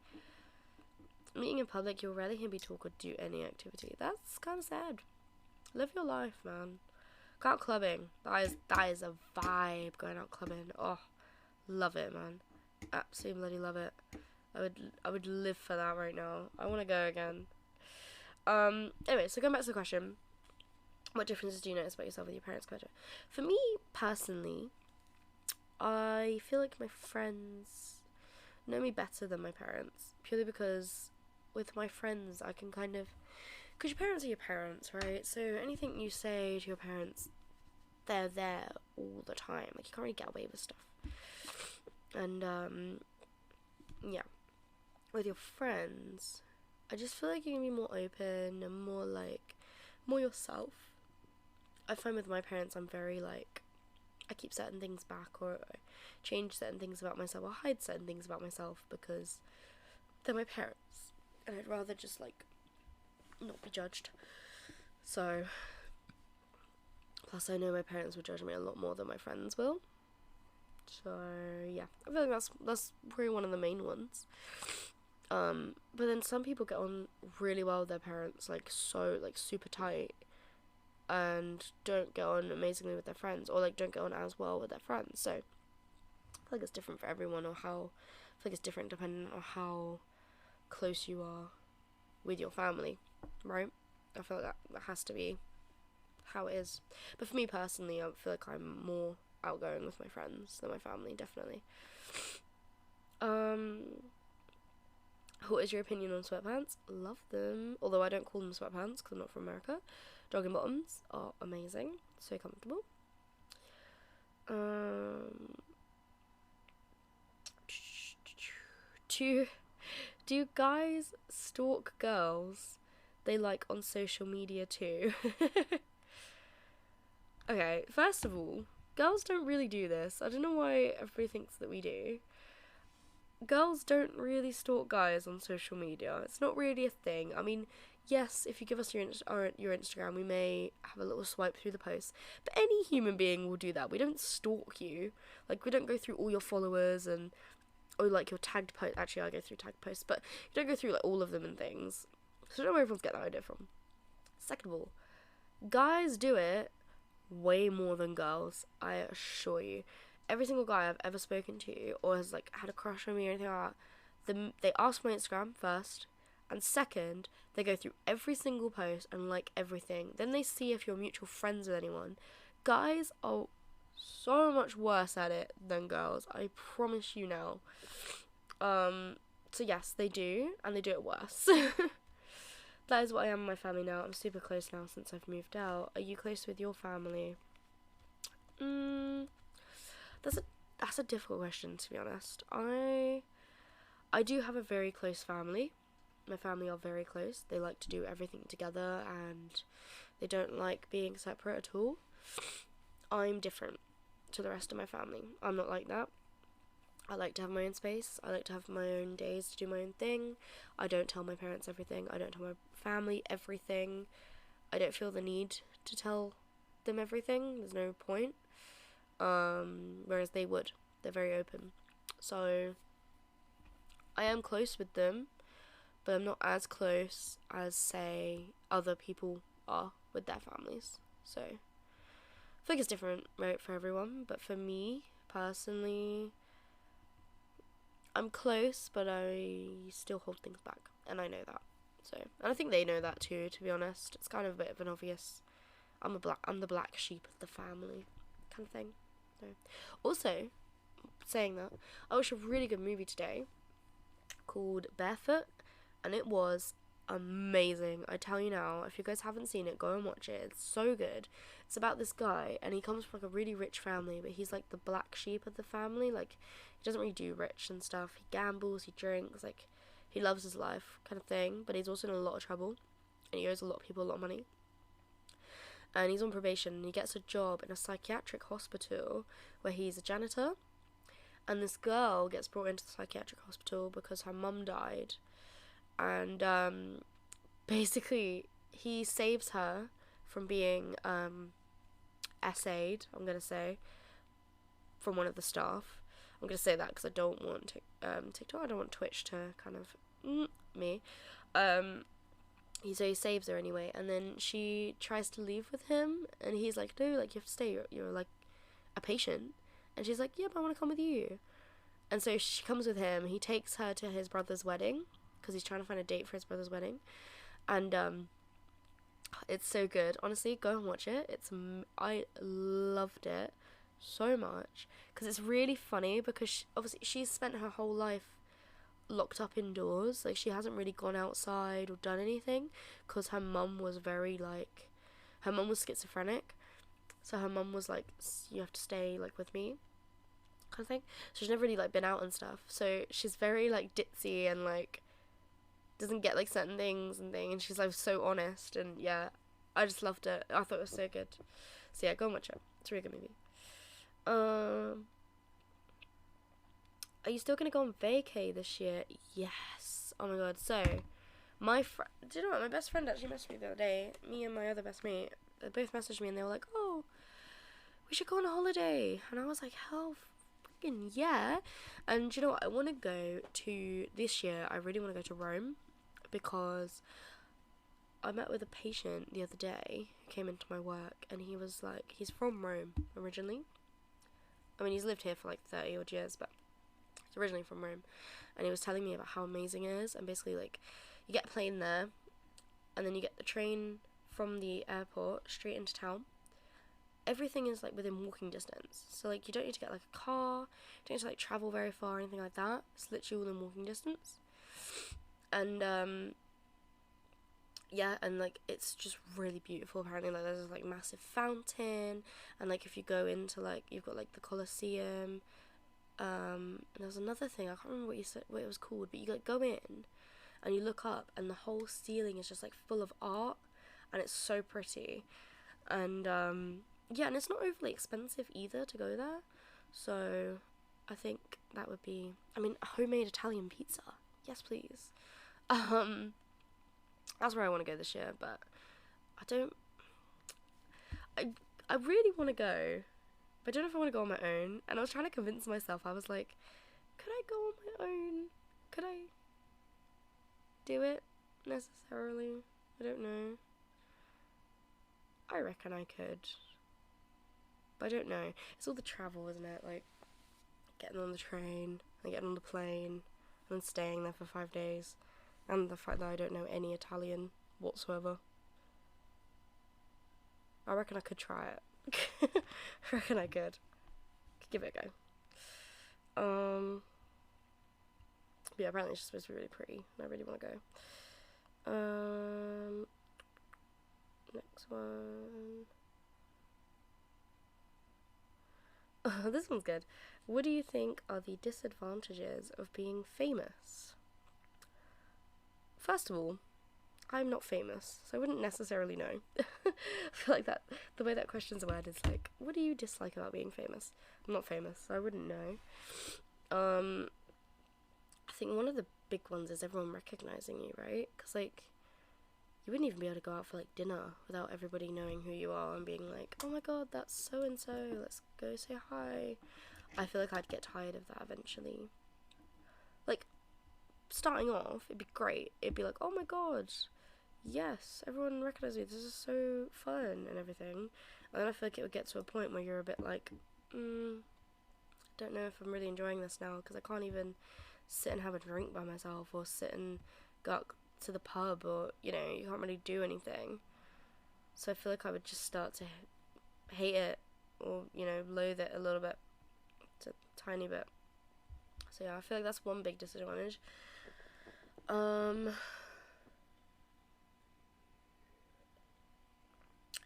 Meeting in public, you'll rarely hear me talk or do any activity. That's kind of sad. Live your life, man. Go out clubbing. That is a vibe, going out clubbing. Oh, love it, man. Absolutely bloody love it. I would live for that right now. I want to go again. Anyway, so going back to the question, what differences do you notice about yourself with your parents' culture? For me, personally, I feel like my friends know me better than my parents, purely because with my friends, I can kind of... Because your parents are your parents, right? So anything you say to your parents, they're there all the time. Like, you can't really get away with stuff. And, yeah. With your friends, I just feel like you can be more open and more, like, more yourself. I find with my parents, I'm very, like, I keep certain things back, or I change certain things about myself, or hide certain things about myself, because they're my parents. And I'd rather just, like, not be judged. So, plus I know my parents would judge me a lot more than my friends will. So yeah, I feel like that's probably one of the main ones. But then some people get on really well with their parents, like so like super tight, and don't get on amazingly with their friends, or like don't get on as well with their friends. So I feel like it's different for everyone, or how I feel like it's different depending on how close you are with your family, right? I feel like that has to be how it is. But for me personally, I feel like I'm more outgoing with my friends than my family, definitely. What is your opinion on sweatpants? Love them. Although I don't call them sweatpants because I'm not from America. Jogging bottoms are amazing. So comfortable. Do guys stalk girls they like on social media too? Okay, first of all, girls don't really do this. I don't know why everybody thinks that we do. Girls don't really stalk guys on social media. It's not really a thing. I mean, yes, if you give us your Instagram, we may have a little swipe through the posts. But any human being will do that. We don't stalk you. Like, we don't go through all your followers and... Or, like, your tagged posts. Actually, I go through tagged posts. But you don't go through, like, all of them and things. So I don't know where everyone's getting that idea from. Second of all, guys do it way more than girls, I assure you. Every single guy I've ever spoken to or has like had a crush on me or anything like that, they ask my Instagram first, and second, they go through every single post and like everything. Then they see if you're mutual friends with anyone. Guys are so much worse at it than girls, I promise you now. So yes, they do, and they do it worse. That is what I am with my family now. I'm super close now since I've moved out. Are you close with your family? That's a difficult question, to be honest. I do have a very close family. My family are very close. They like to do everything together and they don't like being separate at all. I'm different to the rest of my family. I'm not like that. I like to have my own space. I like to have my own days to do my own thing. I don't tell my parents everything. I don't tell my family everything. I don't feel the need to tell them everything. There's no point. Whereas they would. They're very open. So I am close with them, but I'm not as close as, say, other people are with their families. So I think it's different, right, for everyone. But for me, personally, I'm close, but I still hold things back, and I know that. So, and I think they know that too, to be honest. It's kind of a bit of an obvious, I'm the black sheep of the family kind of thing. So, also, saying that, I watched a really good movie today called Barefoot, and it was amazing. I tell you now, if you guys haven't seen it, go and watch it. It's so good. It's about this guy, and he comes from like a really rich family, but he's like the black sheep of the family. Like, he doesn't really do rich and stuff. He gambles, he drinks, like, he loves his life kind of thing, but he's also in a lot of trouble, and he owes a lot of people a lot of money. And he's on probation, and he gets a job in a psychiatric hospital where he's a janitor. And this girl gets brought into the psychiatric hospital because her mum died. And basically, he saves her from being essayed, I'm going to say, from one of the staff. I'm going to say that because I don't want TikTok, I don't want Twitch to kind of me. So he saves her anyway, and then she tries to leave with him, and he's like, no, like, you have to stay, you're like a patient. And she's like, yeah, but I want to come with you. And so she comes with him. He takes her to his brother's wedding because he's trying to find a date for his brother's wedding. And it's so good. Honestly, go and watch it. I loved it so much because it's really funny because obviously she's spent her whole life locked up indoors. Like, she hasn't really gone outside or done anything because her mum was her mum was schizophrenic. So her mum was like, you have to stay, like, with me, kind of thing. So she's never really, like, been out and stuff. So she's very, like, ditzy and, like, doesn't get, like, certain things and things. And she's, like, so honest. And, yeah, I just loved it. I thought it was so good. So, yeah, go and watch it. It's a really good movie. Are you still going to go on vacay this year? Yes. Oh, my God. So, do you know what? My best friend actually messaged me the other day. Me and my other best mate. They both messaged me and they were like, oh, we should go on a holiday. And I was like, hell freaking yeah. And you know what, I want to go to, this year, I really want to go to Rome because I met with a patient the other day who came into my work, and he was like, he's from Rome originally. I mean, he's lived here for like 30 odd years, but he's originally from Rome. And he was telling me about how amazing it is, and basically, like, you get a plane there, and then you get the train from the airport straight into town. Everything is like within walking distance, so like you don't need to get like a car, you don't need to like travel very far or anything like that. It's literally all in walking distance. And yeah, and like it's just really beautiful. Apparently, like there's this like massive fountain, and like if you go into like, you've got like the Colosseum, and there's another thing, I can't remember what it was called, but you like go in and you look up and the whole ceiling is just like full of art, and it's so pretty. And yeah, and it's not overly expensive either to go there, so I think that would be, I mean, homemade Italian pizza, yes please. That's where I want to go this year, but I really want to go, but I don't know if I want to go on my own. And I was trying to convince myself, I was like, could I go on my own? Could I do it necessarily? I don't know. I reckon I could, but I don't know. It's all the travel, isn't it? Like, getting on the train, and getting on the plane, and then staying there for 5 days, and the fact that I don't know any Italian whatsoever. I reckon I could try it. I reckon I could give it a go. But yeah, apparently it's just supposed to be really pretty, and I really want to go. Next one. Oh, this one's good. What do you think are the disadvantages of being famous? First of all, I'm not famous, so I wouldn't necessarily know. I feel like that, the way that question's worded is like, what do you dislike about being famous? I'm not famous, so I wouldn't know. I think one of the big ones is everyone recognizing you, right? Because, like, you wouldn't even be able to go out for, like, dinner without everybody knowing who you are and being like, oh my god, that's so-and-so, let's go say hi. I feel like I'd get tired of that eventually. Like, starting off, it'd be great. It'd be like, oh my god, yes, everyone recognizes me, this is so fun and everything. And then I feel like it would get to a point where you're a bit like, don't know if I'm really enjoying this now, because I can't even sit and have a drink by myself, or sit and go out to the pub, or, you know, you can't really do anything. So I feel like I would just start to hate it, or, you know, loathe it a little bit, a tiny bit. So yeah, I feel like that's one big disadvantage.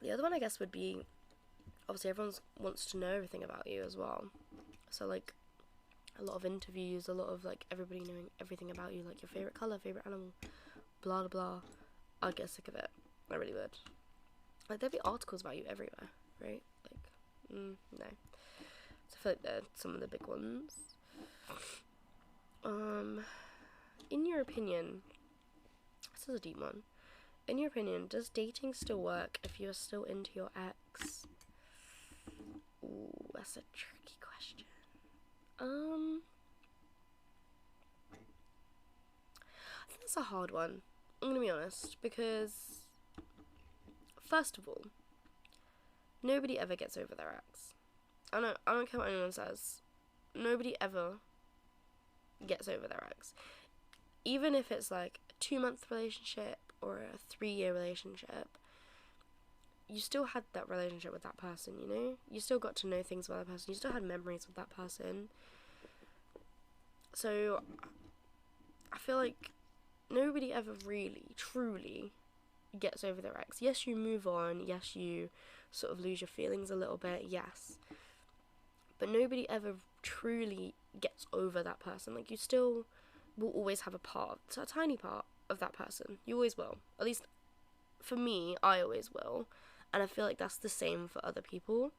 The other one, I guess, would be, obviously everyone wants to know everything about you as well. So, like, a lot of interviews, a lot of, like, everybody knowing everything about you, like, your favourite colour, favourite animal, blah, blah, blah. I'd get sick of it. I really would. Like, there'd be articles about you everywhere, right? Like, no. So I feel like they're some of the big ones. In your opinion, this is a deep one. In your opinion, does dating still work if you're still into your ex? Ooh, that's a tricky question. I think that's a hard one. I'm gonna be honest, because first of all, nobody ever gets over their ex. I don't care what anyone says. Nobody ever gets over their ex. Even if it's like a 2-month relationship or a 3-year relationship, you still had that relationship with that person, you know? You still got to know things about that person. You still had memories with that person. So, I feel like nobody ever really, truly gets over their ex. Yes, you move on. Yes, you sort of lose your feelings a little bit. Yes. But nobody ever truly gets over that person. Like, you still will always have a tiny part of that person. You always will. At least, for me, I always will. And I feel like that's the same for other people.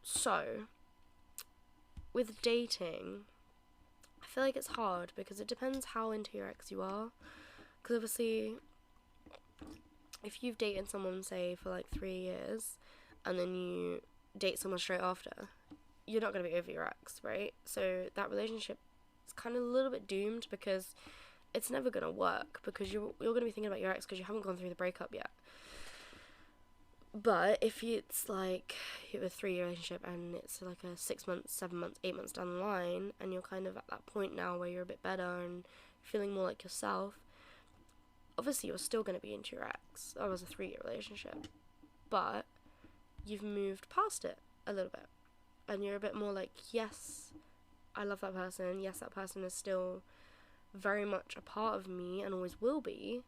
So, with dating, I feel like it's hard because it depends how into your ex you are. Because obviously, if you've dated someone, say, for like 3 years, and then you date someone straight after, you're not going to be over your ex, right? So that relationship is kind of a little bit doomed because it's never going to work because you're going to be thinking about your ex because you haven't gone through the breakup yet. But if it's like you have a 3-year relationship and it's like a 6 months, 7 months, 8 months down the line, and you're kind of at that point now where you're a bit better and feeling more like yourself, obviously you're still going to be into your ex. That was a 3-year relationship. But you've moved past it a little bit. And you're a bit more like, yes, I love that person. Yes, that person is still very much a part of me and always will be.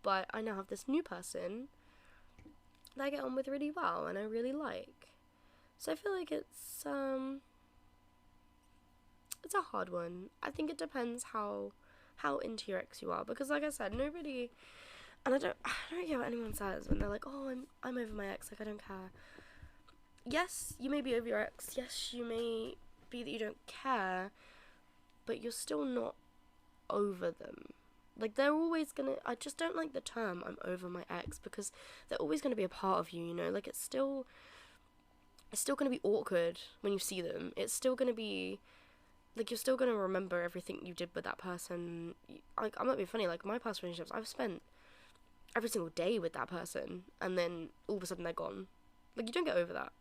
But I now have this new person that I get on with really well and I really like. So I feel like it's a hard one. I think it depends how into your ex you are, because like I said, nobody, and I don't care what anyone says when they're like, oh, I'm over my ex, like I don't care. Yes, you may be over your ex. Yes, you may be that you don't care, but you're still not over them. Like, they're always gonna, I just don't like the term I'm over my ex, because they're always gonna be a part of you, you know? Like, it's still gonna be awkward when you see them. It's still gonna be, like, you're still gonna remember everything you did with that person. Like, I'm not being funny, like, my past relationships, I've spent every single day with that person, and then all of a sudden they're gone. Like, you don't get over that,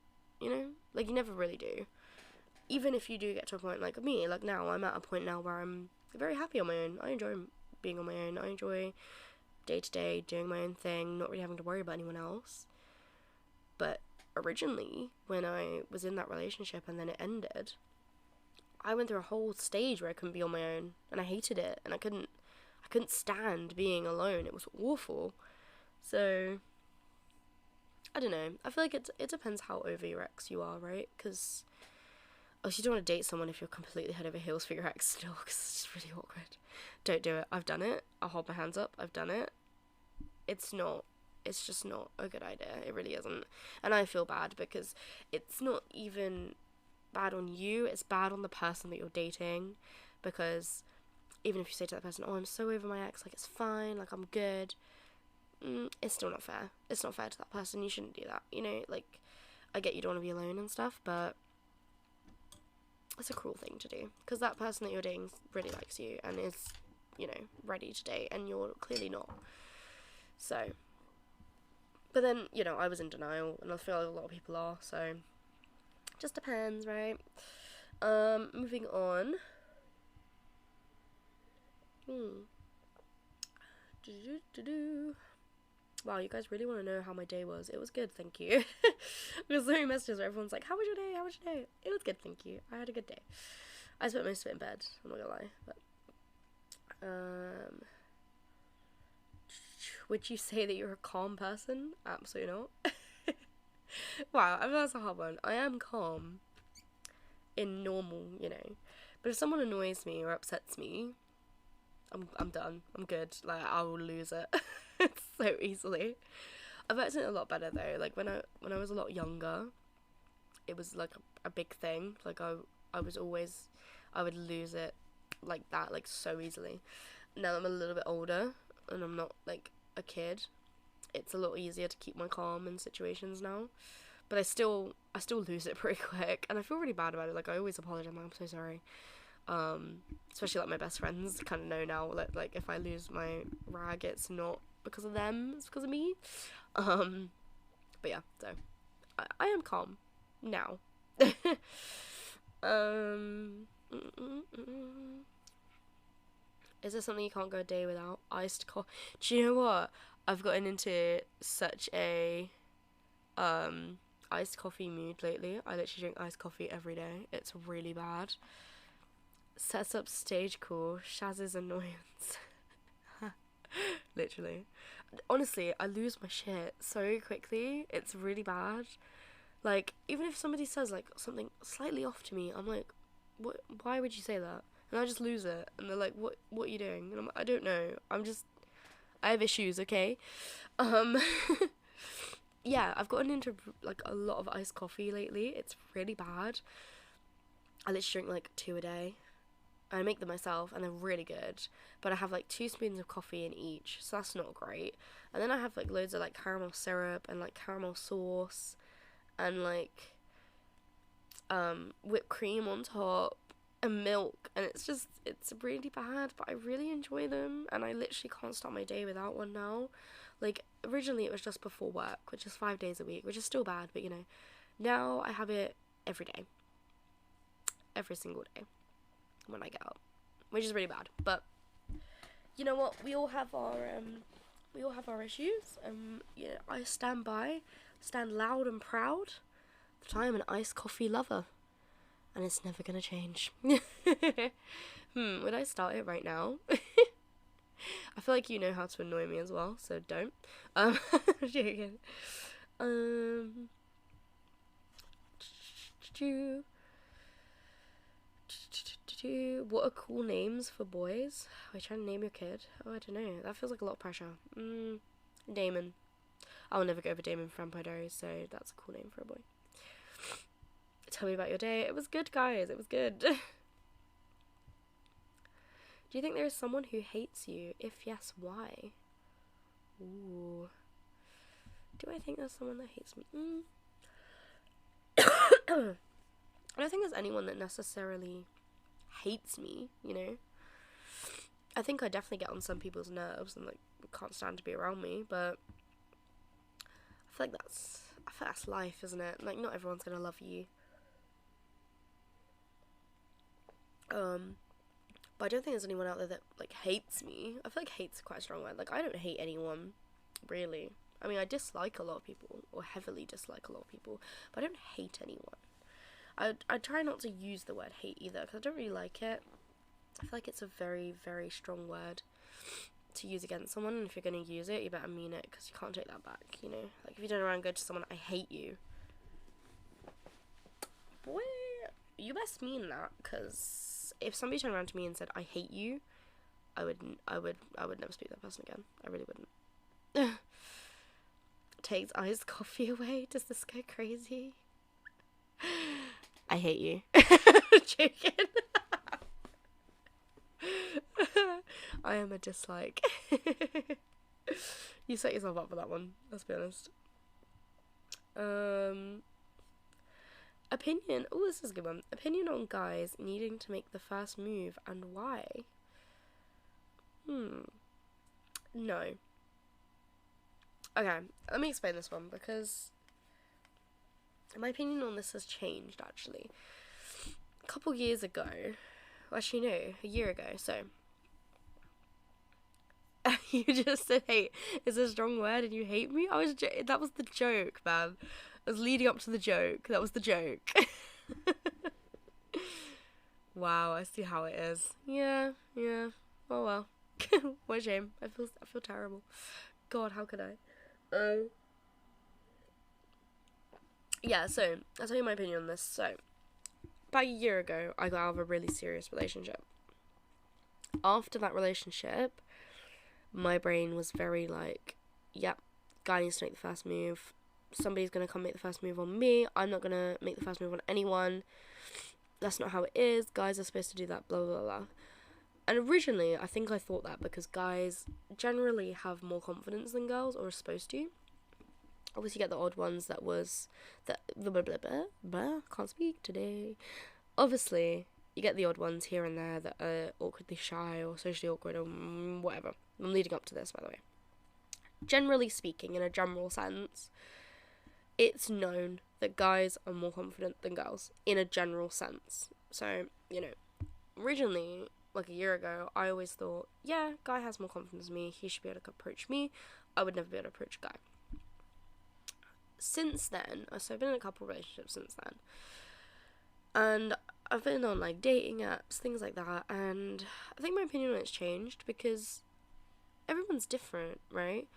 you know? Like, you never really do. Even if you do get to a point, like me, like now, I'm at a point now where I'm very happy on my own. I enjoy being on my own. I enjoy day-to-day doing my own thing, not really having to worry about anyone else. But originally, when I was in that relationship and then it ended, I went through a whole stage where I couldn't be on my own, and I hated it, and I couldn't stand being alone. It was awful. So, I don't know. I feel like it depends how over your ex you are, right? Because, oh, you don't want to date someone if you're completely head over heels for your ex still, because it's just really awkward. Don't do it. I've done it. I'll hold my hands up. I've done it. It's just not a good idea. It really isn't. And I feel bad because it's not even bad on you, it's bad on the person that you're dating, because even if you say to that person, oh, I'm so over my ex, like, it's fine, like, I'm good, it's still not fair. It's not fair to that person. You shouldn't do that, you know? Like, I get you don't want to be alone and stuff, but it's a cruel thing to do, because that person that you're dating really likes you and is, you know, ready to date, and you're clearly not. So, but then, you know, I was in denial, and I feel like a lot of people are, so just depends, right? Moving on. Wow, you guys really want to know how my day was. It was good, thank you. Because so many messages where everyone's like, how was your day? How was your day? It was good, thank you. I had a good day. I spent most of it in bed, I'm not gonna lie. But Would you say that you're a calm person? Absolutely not. Wow, I mean, that's a hard one. I am calm in normal, you know. But if someone annoys me or upsets me, I'm done. I'm good. Like, I will lose it so easily. I've acted a lot better though. Like when I was a lot younger, it was like a big thing. Like I would lose it like that, like so easily. Now that I'm a little bit older and I'm not like a kid, it's a lot easier to keep my calm in situations now. But I still lose it pretty quick, and I feel really bad about it. Like I always apologize. I'm so sorry. Especially like my best friends kind of know now. Like if I lose my rag, it's not because of them. It's because of me. But yeah. So I am calm now. Is there something you can't go a day without? Iced coffee. Do you know what? I've gotten into such a iced coffee mood lately. I literally drink iced coffee every day. It's really bad. Sets up stage call. Shaz's annoyance. Literally. Honestly, I lose my shit so quickly. It's really bad. Like, even if somebody says like something slightly off to me, I'm like, what? Why would you say that? And I just lose it. And they're like, what are you doing? And I'm like, I don't know. I have issues, okay? Yeah, I've gotten into like a lot of iced coffee lately. It's really bad. I literally drink like 2 a day. I make them myself and they're really good. But I have like 2 spoons of coffee in each, so that's not great. And then I have like loads of like caramel syrup and like caramel sauce and like whipped cream on top and milk, and it's really bad, but I really enjoy them, and I literally can't start my day without one now. Like originally it was just before work, which is 5 days a week, which is still bad, but you know, now I have it every day, every single day when I get up, which is really bad. But you know what, we all have our issues. Yeah, I stand loud and proud that I am an iced coffee lover, and it's never gonna change. Would I start it right now? I feel like you know how to annoy me as well, so don't. Joking. What are cool names for boys? Are you trying to name your kid? Oh, I don't know. That feels like a lot of pressure. Damon. I'll never go over Damon from Vampire Diaries, so that's a cool name for a boy. Tell me about your day. It was good, guys. It was good. Do you think there is someone who hates you? If yes, why? Ooh. Do I think there's someone that hates me? I don't think there's anyone that necessarily hates me, you know? I think I definitely get on some people's nerves and like can't stand to be around me, but I feel like that's life, isn't it? Like not everyone's gonna love you. But I don't think there's anyone out there that like hates me. I feel like hate's quite a strong word. Like I don't hate anyone, really. I mean, I dislike a lot of people, or heavily dislike a lot of people, but I don't hate anyone. I try not to use the word hate either, because I don't really like it. I feel like it's a very, very strong word to use against someone, and if you're going to use it, you better mean it, because you can't take that back, you know? Like, if you turn around and go to someone, I hate you. Boy, you best mean that, because if somebody turned around to me and said, I hate you, I would never speak to that person again. I really wouldn't. Takes iced coffee away. Does this go crazy? I hate you. Joking. I am a dislike. You set yourself up for that one, let's be honest. Opinion. Oh, this is a good one. Opinion on guys needing to make the first move and why? No. Okay, let me explain this one, because my opinion on this has changed, actually. A couple years ago, well, actually no, a year ago, so. You just said hate is a strong word and you hate me? That was the joke, man. I was leading up to the joke. That was the joke. Wow, I see how it is. Yeah. Oh well. What a shame. I feel terrible. God, how could I? Yeah, so I'll tell you my opinion on this. So, about a year ago, I got out of a really serious relationship. After that relationship, my brain was very like, yep, guy needs to make the first move. Somebody's gonna come make the first move on me. I'm not gonna make the first move on anyone. That's not how it is. Guys are supposed to do that, blah, blah, blah. And originally, I think I thought that because guys generally have more confidence than girls, or are supposed to. Obviously, you get the odd ones that blah, blah, blah, blah, blah, can't speak today. Obviously, you get the odd ones here and there that are awkwardly shy or socially awkward or whatever. I'm leading up to this, by the way. Generally speaking, in a general sense, it's known that guys are more confident than girls, in a general sense. So, you know, originally, like a year ago, I always thought, yeah, guy has more confidence than me, he should be able to approach me, I would never be able to approach a guy. Since then, so I've been in a couple of relationships since then, and I've been on like dating apps, things like that, and I think my opinion on it's changed because everyone's different, right?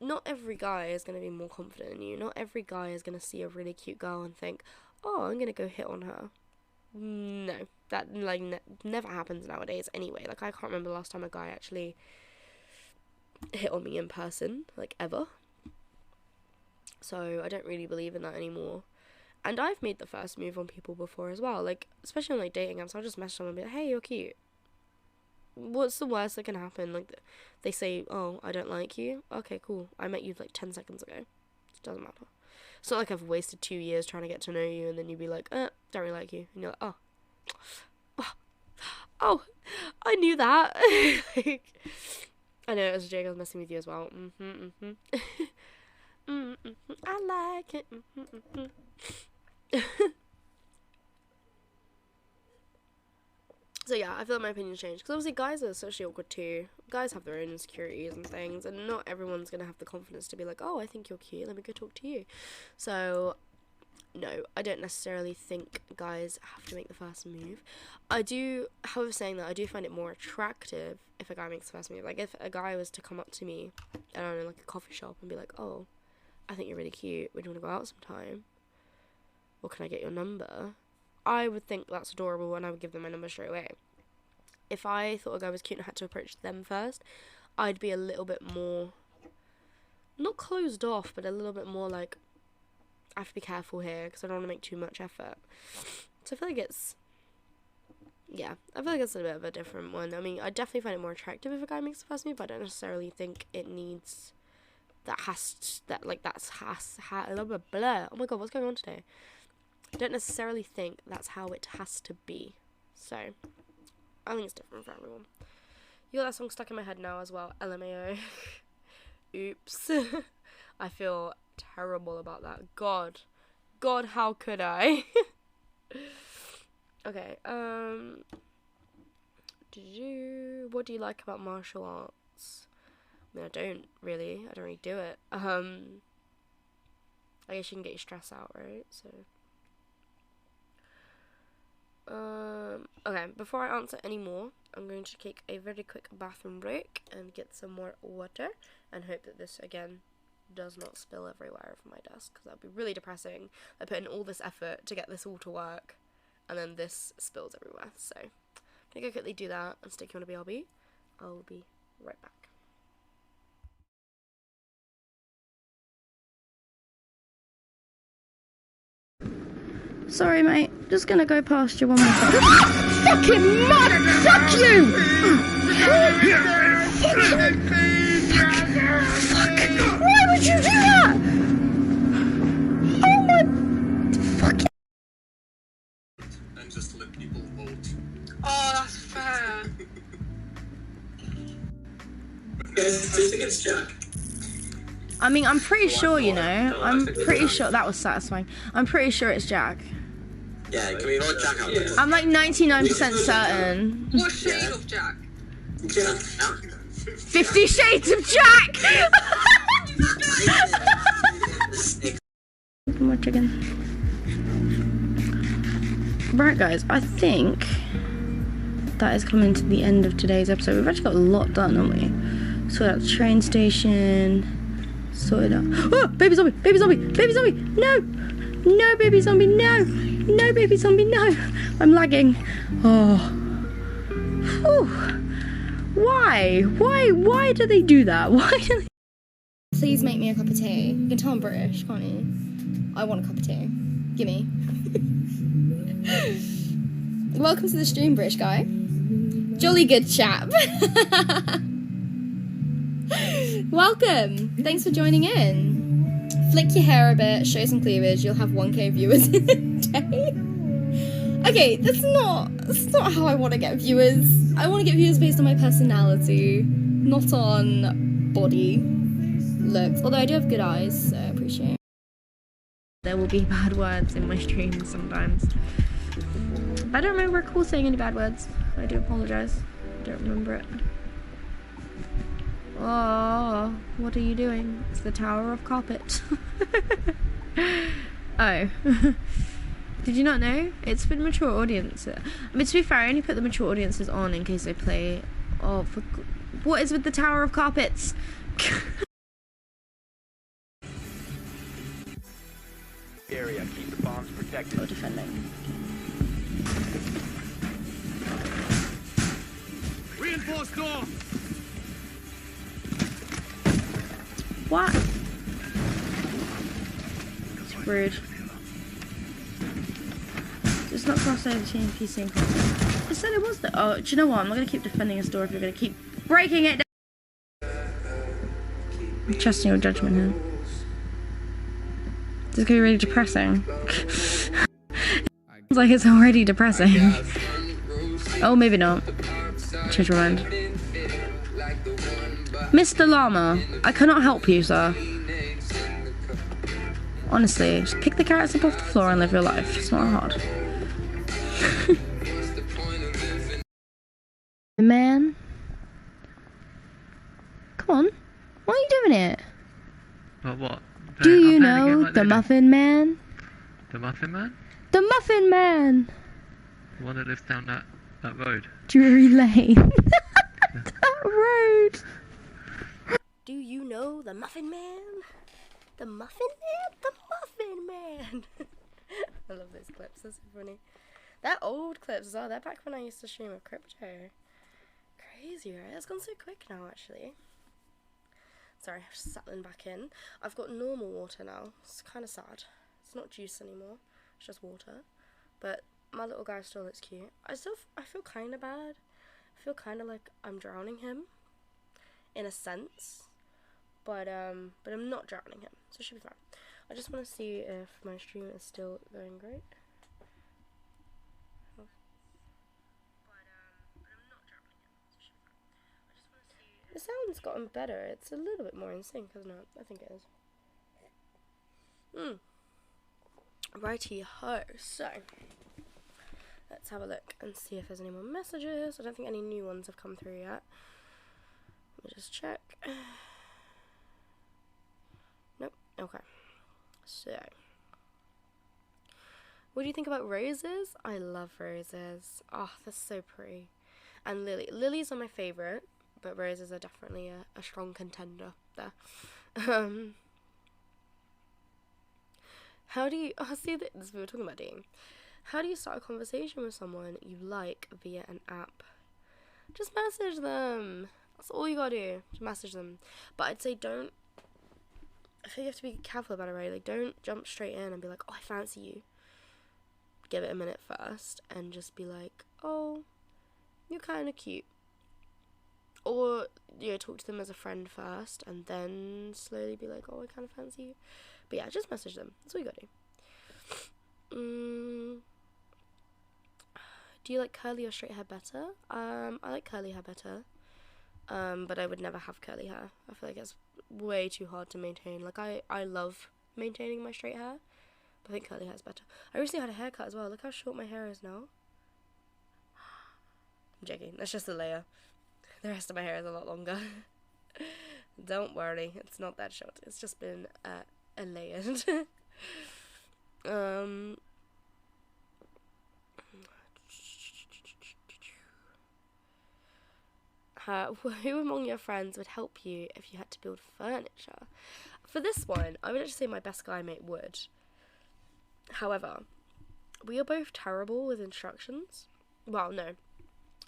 Not every guy is going to be more confident in you. Not every guy is going to see a really cute girl and think, oh, I'm going to go hit on her. No, that like never happens nowadays anyway. Like, I can't remember the last time a guy actually hit on me in person, like, ever. So I don't really believe in that anymore. And I've made the first move on people before as well. Like, especially on like dating apps, I'll just message someone and be like, hey, you're cute. What's the worst that can happen? Like, they say, oh, I don't like you. Okay, cool. I met you like 10 seconds ago. It doesn't matter. It's not like I've wasted 2 years trying to get to know you and then you'd be like, don't really like you. And you're like, oh, I knew that. Like, I know, it was a joke, I was messing with you as well. I like it. So yeah, I feel like my opinion's changed. Because obviously guys are socially awkward too. Guys have their own insecurities and things. And not everyone's going to have the confidence to be like, oh, I think you're cute. Let me go talk to you. So, no, I don't necessarily think guys have to make the first move. I do, however, saying that, I do find it more attractive if a guy makes the first move. Like, if a guy was to come up to me, I don't know, like a coffee shop and be like, oh, I think you're really cute. Would you want to go out sometime? Or can I get your number? I would think that's adorable and I would give them my number straight away. If I thought a guy was cute and I had to approach them first, I'd be a little bit more, not closed off, but a little bit more like, I have to be careful here because I don't want to make too much effort. So I feel like it's, yeah, I feel like it's a bit of a different one. I mean, I definitely find it more attractive if a guy makes the first move, but I don't necessarily think it needs, blah, blah, blah. Oh my god, what's going on today? I don't necessarily think that's how it has to be. So, I think it's different for everyone. You got that song stuck in my head now as well. LMAO. Oops. I feel terrible about that. God, how could I? Okay, what do you like about martial arts? I mean, I don't really do it. I guess you can get your stress out, right? So, okay, before I answer any more, I'm going to take a very quick bathroom break and get some more water and hope that this, again, does not spill everywhere from my desk, because that would be really depressing. I put in all this effort to get this all to work, and then this spills everywhere. So, I'm going to go quickly do that and stick you on a BRB. I'll be right back. Sorry, mate. Just gonna go past you one more time. Fucking mud! Fuck you! Fuck! Why would you do that? Oh my... Fuck. And just let people vote. Oh, that's fair. Guys, please against Jack. I mean, I'm pretty sure, you know. I'm pretty sure that was satisfying. I'm pretty sure it's Jack. Yeah, can we vote Jack out there? I'm like 99% certain. What shade of Jack? Jack. 50 Shades of Jack! More chicken. Right, guys, I think that is coming to the end of today's episode. We've actually got a lot done, haven't we? Sort out the train station. Sort it out. Oh, baby zombie, baby zombie, baby zombie. No, no, baby zombie, no, no, baby zombie, no. I'm lagging. Oh. Whew. Why do they do that? Why do they? Please make me a cup of tea. You can tell I'm British, can't you? I want a cup of tea. Gimme. Welcome to the stream, British guy. Jolly good chap. Welcome. Thanks for joining in. Flick your hair a bit, show some cleavage, you'll have 1k viewers in a day. Okay, that's not how I want to get viewers. I want to get viewers based on my personality, not on body looks. Although I do have good eyes, so I appreciate it. There will be bad words in my streams sometimes. I don't remember Cool saying any bad words. I do apologise. I don't remember it. Oh, what are you doing? It's the Tower of Carpet. Oh. Did you not know? It's for mature audience. I mean, to be fair, I only put the mature audiences on in case I play. Oh, what is with the Tower of Carpets? Area, keep the bombs protected. Oh, defending. Reinforced door. What? It's rude. It's not crossover between PC and console. It said it was the. Oh, do you know what? I'm not gonna keep defending a store if you're gonna keep breaking it down. I'm trusting your judgment here. This is gonna be really depressing. Sounds like it's already depressing. Oh, maybe not. Change my mind. Mr. Llama, I cannot help you, sir. Honestly, just pick the carrots up off the floor and live your life. It's not hard. Man. Come on. Why are you doing it? What? Do you know the Muffin Man? The Muffin Man? The Muffin Man! The one that lives down that road. Drury Lane. That road. Do you know the Muffin Man? The Muffin Man? The Muffin Man! I love those clips, they're so funny. They're old clips as well, they're back when I used to stream with crypto. Crazy, right? It's gone so quick now, actually. Sorry, I'm just settling back in. I've got normal water now. It's kind of sad. It's not juice anymore. It's just water. But my little guy still looks cute. I feel kind of bad. I feel kind of like I'm drowning him, in a sense. But I'm not drowning him, so it should be fine. I just want to see if my stream is still going great. The sound's gotten better. It's a little bit more in sync, hasn't it? I think it is. Righty ho. So let's have a look and see if there's any more messages. I don't think any new ones have come through yet. Let me just check. Nope. Okay. So, what do you think about roses? I love roses. Oh, they're so pretty. And lilies are my favourite. But roses are definitely a strong contender there. How do you... Oh, see, this we were talking about dating. How do you start a conversation with someone you like via an app? Just message them. That's all you gotta do. Just message them. But I'd say don't... I think you have to be careful about it, right? Like, don't jump straight in and be like, oh, I fancy you. Give it a minute first. And just be like, oh, you're kind of cute. Or, you know, talk to them as a friend first, and then slowly be like, oh, I kind of fancy you. But yeah, just message them. That's all you gotta do. Do you like curly or straight hair better? I like curly hair better. But I would never have curly hair. I feel like it's way too hard to maintain. Like, I love maintaining my straight hair, but I think curly hair is better. I recently had a haircut as well. Look how short my hair is now. I'm joking. That's just a layer. The rest of my hair is a lot longer. Don't worry, it's not that short. It's just been layered. Who among your friends would help you if you had to build furniture? For this one, I would actually say my best guy mate would. However, we are both terrible with instructions. Well, no.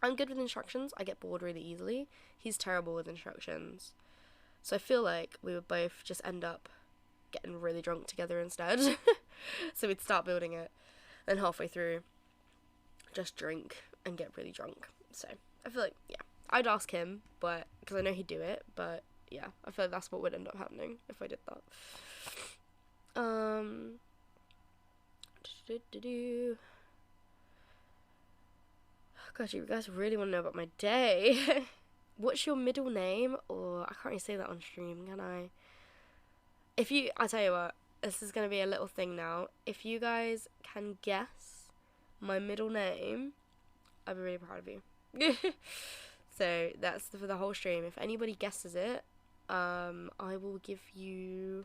I'm good with instructions. I get bored really easily. He's terrible with instructions. So I feel like we would both just end up getting really drunk together instead. So we'd start building it, and halfway through, just drink and get really drunk. So I feel like, yeah, I'd ask him, but because I know he'd do it. But yeah, I feel like that's what would end up happening if I did that. God, you guys really want to know about my day. What's your middle name? Or I can't really say that on stream, can I? I'll tell you what, this is going to be a little thing now. If you guys can guess my middle name, I'll be really proud of you. So that's for the whole stream. If anybody guesses it, I will give you...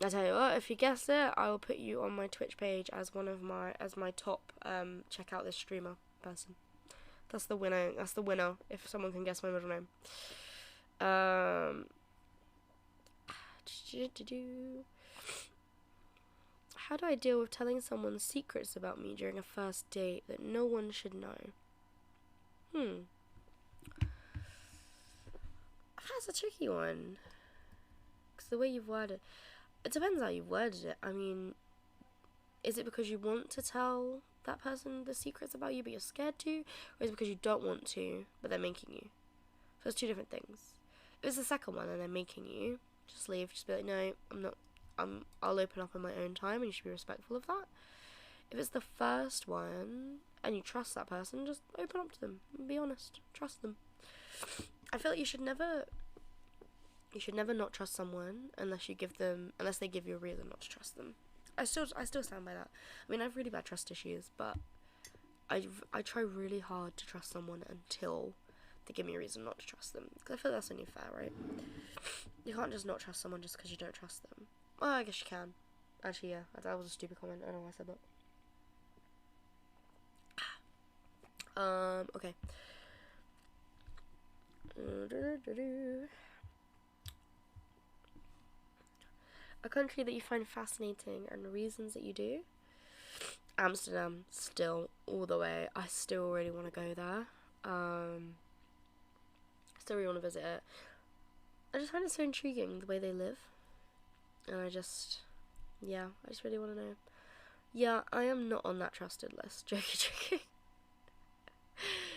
I tell you what, if you guess it, I will put you on my Twitch page as my top check out this streamer person. That's the winner. That's the winner if someone can guess my middle name. How do I deal with telling someone secrets about me during a first date that no one should know? That's a tricky one. Because the way you've worded it depends how you've worded it. I mean, is it because you want to tell that person the secrets about you but you're scared to? Or is it because you don't want to but they're making you? So it's two different things. If it's the second one and they're making you, just leave. Just be like, no, I'm not. I'll open up on my own time and you should be respectful of that. If it's the first one and you trust that person, just open up to them and be honest. Trust them. I feel like you should never not trust someone unless they give you a reason not to trust them. I still stand by that. I mean, I have really bad trust issues, but I try really hard to trust someone until they give me a reason not to trust them. Because I feel that's only fair, right? You can't just not trust someone just because you don't trust them. Well, I guess you can. Actually, yeah, that was a stupid comment. I don't know why I said that. Okay. A country that you find fascinating and reasons that you do. Amsterdam, still all the way. I still really want to go there. I still really want to visit it. I just find it so intriguing the way they live, and I just really want to know. Yeah, I am not on that trusted list. Joking.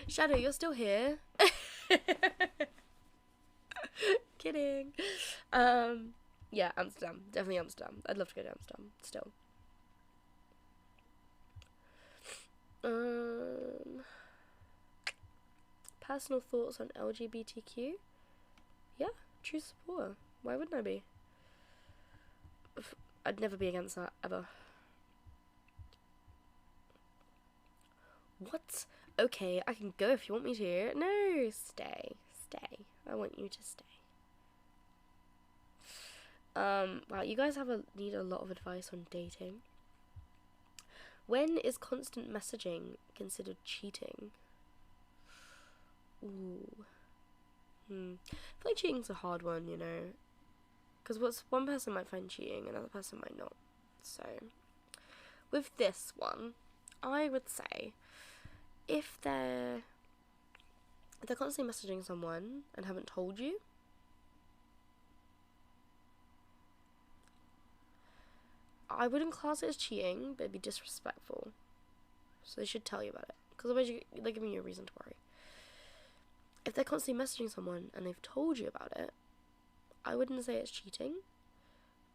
Shadow, you're still here. Kidding. Yeah, Amsterdam. Definitely Amsterdam. I'd love to go to Amsterdam still. Personal thoughts on LGBTQ? Yeah, true supporter. Why wouldn't I be? I'd never be against that, ever. What? Okay, I can go if you want me to. No, stay. I want you to stay. Wow, you guys need a lot of advice on dating. When is constant messaging considered cheating? Ooh. I feel like cheating's a hard one, you know. Because one person might find cheating, another person might not. So, with this one, I would say, if they're constantly messaging someone and haven't told you, I wouldn't class it as cheating, but it'd be disrespectful. So they should tell you about it, because otherwise they're giving you a reason to worry. If they're constantly messaging someone and they've told you about it, I wouldn't say it's cheating,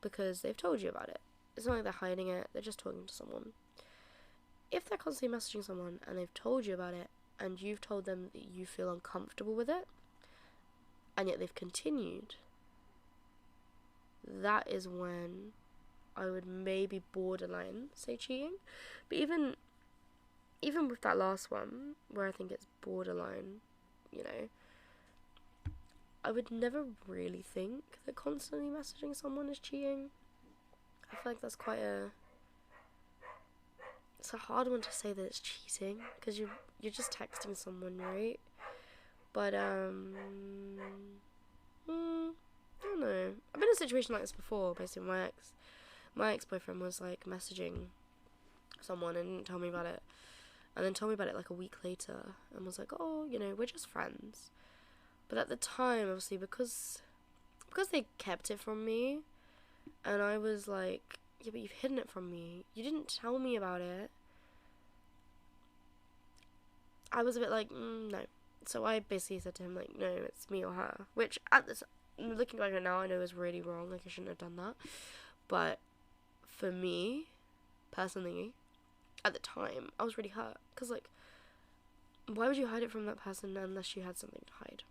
because they've told you about it. It's not like they're hiding it, they're just talking to someone. If they're constantly messaging someone and they've told you about it, and you've told them that you feel uncomfortable with it, and yet they've continued, that is when I would maybe borderline say cheating. But even with that last one, where I think it's borderline, you know, I would never really think that constantly messaging someone is cheating. I feel like that's quite a it's a hard one to say that it's cheating, because you're just texting someone, right? But I don't know. I've been in a situation like this before. Basically, my ex-boyfriend was like messaging someone and didn't tell me about it, and then told me about it like a week later, and was like, oh, you know, we're just friends. But at the time, obviously, because they kept it from me, and I was like, yeah, but you've hidden it from me. You didn't tell me about it. I was a bit like, no. So I basically said to him, like, no, it's me or her. Which, looking back at it now, I know is really wrong. Like, I shouldn't have done that. But for me, personally, at the time, I was really hurt. Because, like, why would you hide it from that person unless you had something to hide?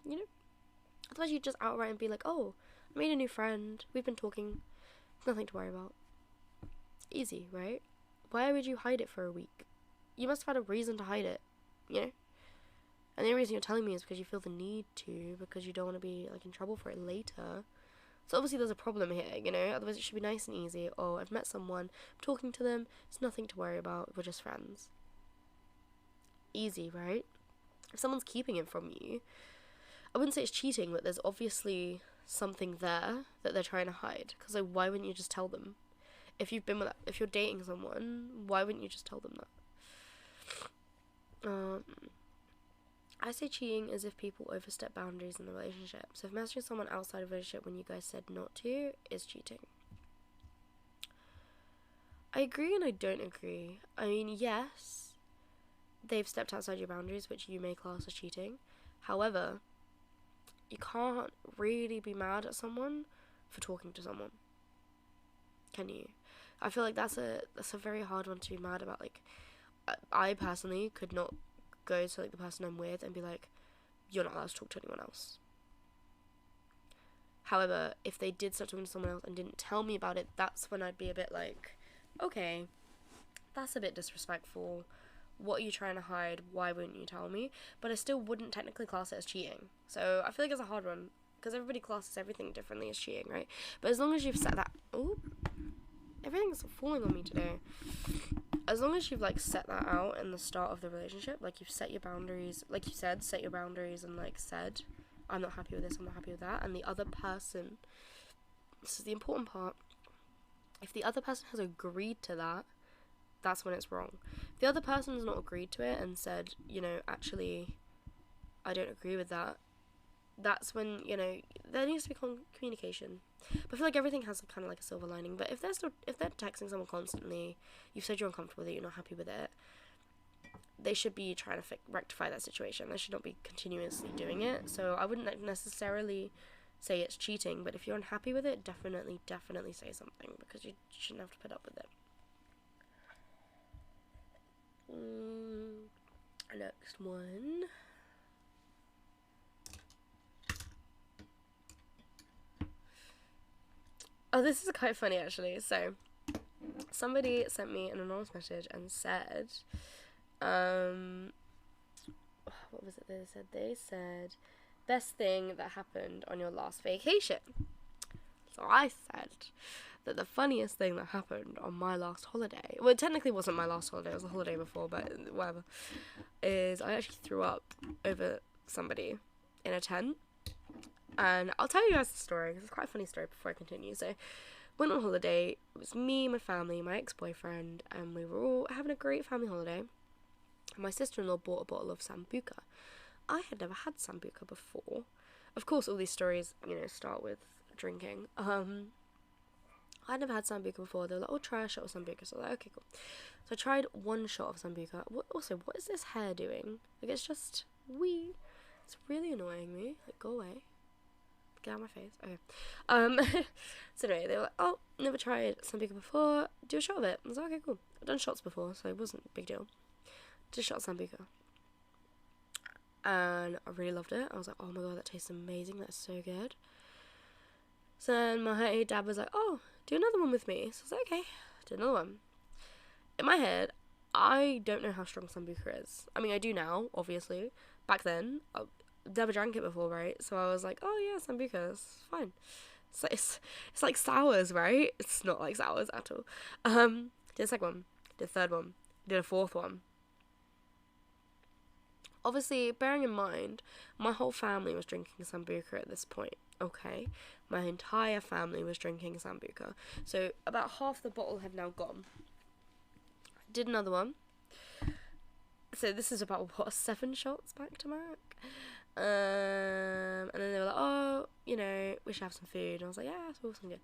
You know? Otherwise, you'd just outright and be like, oh, I made a new friend. We've been talking. Nothing to worry about. Easy, right? Why would you hide it for a week? You must have had a reason to hide it, you know? And the only reason you're telling me is because you feel the need to, because you don't want to be, like, in trouble for it later. So obviously there's a problem here, you know? Otherwise it should be nice and easy. Oh, I've met someone, I'm talking to them, it's nothing to worry about, we're just friends. Easy, right? If someone's keeping it from you, I wouldn't say it's cheating, but there's obviously something there that they're trying to hide. Because, like, why wouldn't you just tell them? If you're dating someone, why wouldn't you just tell them that? I say cheating is if people overstep boundaries in the relationship. So if messaging someone outside of a relationship when you guys said not to is cheating. I agree and I don't agree. I mean, yes, they've stepped outside your boundaries, which you may class as cheating. However, you can't really be mad at someone for talking to someone. Can you? I feel like that's a very hard one to be mad about. Like, I personally could not go to, like, the person I'm with and be like, you're not allowed to talk to anyone else. However, if they did start talking to someone else and didn't tell me about it, that's when I'd be a bit like, okay, that's a bit disrespectful. What are you trying to hide? Why wouldn't you tell me? But I still wouldn't technically class it as cheating. So I feel like it's a hard one, because everybody classes everything differently as cheating, right? But as long as you've set that... Ooh, everything's falling on me today. As long as you've, like, set that out in the start of the relationship, like, you've set your boundaries, like you said, set your boundaries and, like, said, I'm not happy with this, I'm not happy with that, and the other person, this is the important part, if the other person has agreed to that, that's when it's wrong. If the other person has not agreed to it and said, you know, actually, I don't agree with that, that's when, you know, there needs to be communication. But I feel like everything has kind of like a silver lining. But if they're texting someone constantly, you've said you're uncomfortable with it, you're not happy with it, they should be trying to rectify that situation. They should not be continuously doing it. So I wouldn't necessarily say it's cheating, but if you're unhappy with it, definitely say something, because you shouldn't have to put up with it. Next one. Oh, this is quite funny, actually. So, somebody sent me an anonymous message and said, what was it they said? They said, best thing that happened on your last vacation. So I said that the funniest thing that happened on my last holiday, well, it technically wasn't my last holiday, it was a holiday before, but whatever, is I actually threw up over somebody in a tent. And I'll tell you guys the story, because it's quite a funny story before I continue. So, went on holiday, it was me, my family, my ex-boyfriend, and we were all having a great family holiday. And my sister-in-law bought a bottle of Sambuca. I had never had Sambuca before. Of course, all these stories, you know, start with drinking. I'd never had Sambuca before. They were like, oh, try a shot of Sambuca. So I was like, okay, cool. So I tried one shot of Sambuca. What is this hair doing? Like, it's just wee. It's really annoying me. Like, go away. Get out of my face. Okay. So anyway, they were like, oh, never tried Sambuca before. Do a shot of it. I was like, okay, cool. I've done shots before, so it wasn't a big deal. Did a shot of Sambuca. And I really loved it. I was like, oh my god, that tastes amazing. That's so good. So then my dad was like, oh, do another one with me. So I was like, okay, did another one. In my head, I don't know how strong Sambuca is. I mean, I do now, obviously. Back then, I never drank it before, right? So I was like, oh yeah, Sambuca, it's fine. It's like sours, right? It's not like sours at all. Did a second one. did a third one, did a fourth one. Obviously, bearing in mind, my whole family was drinking Sambuca at this point, okay? My entire family was drinking Sambuca. So, about half the bottle had now gone. Did another one. So, this is about, what, 7 shots back to back? And then they were like, oh, you know, we should have some food. And I was like, yeah, it's awesome, good.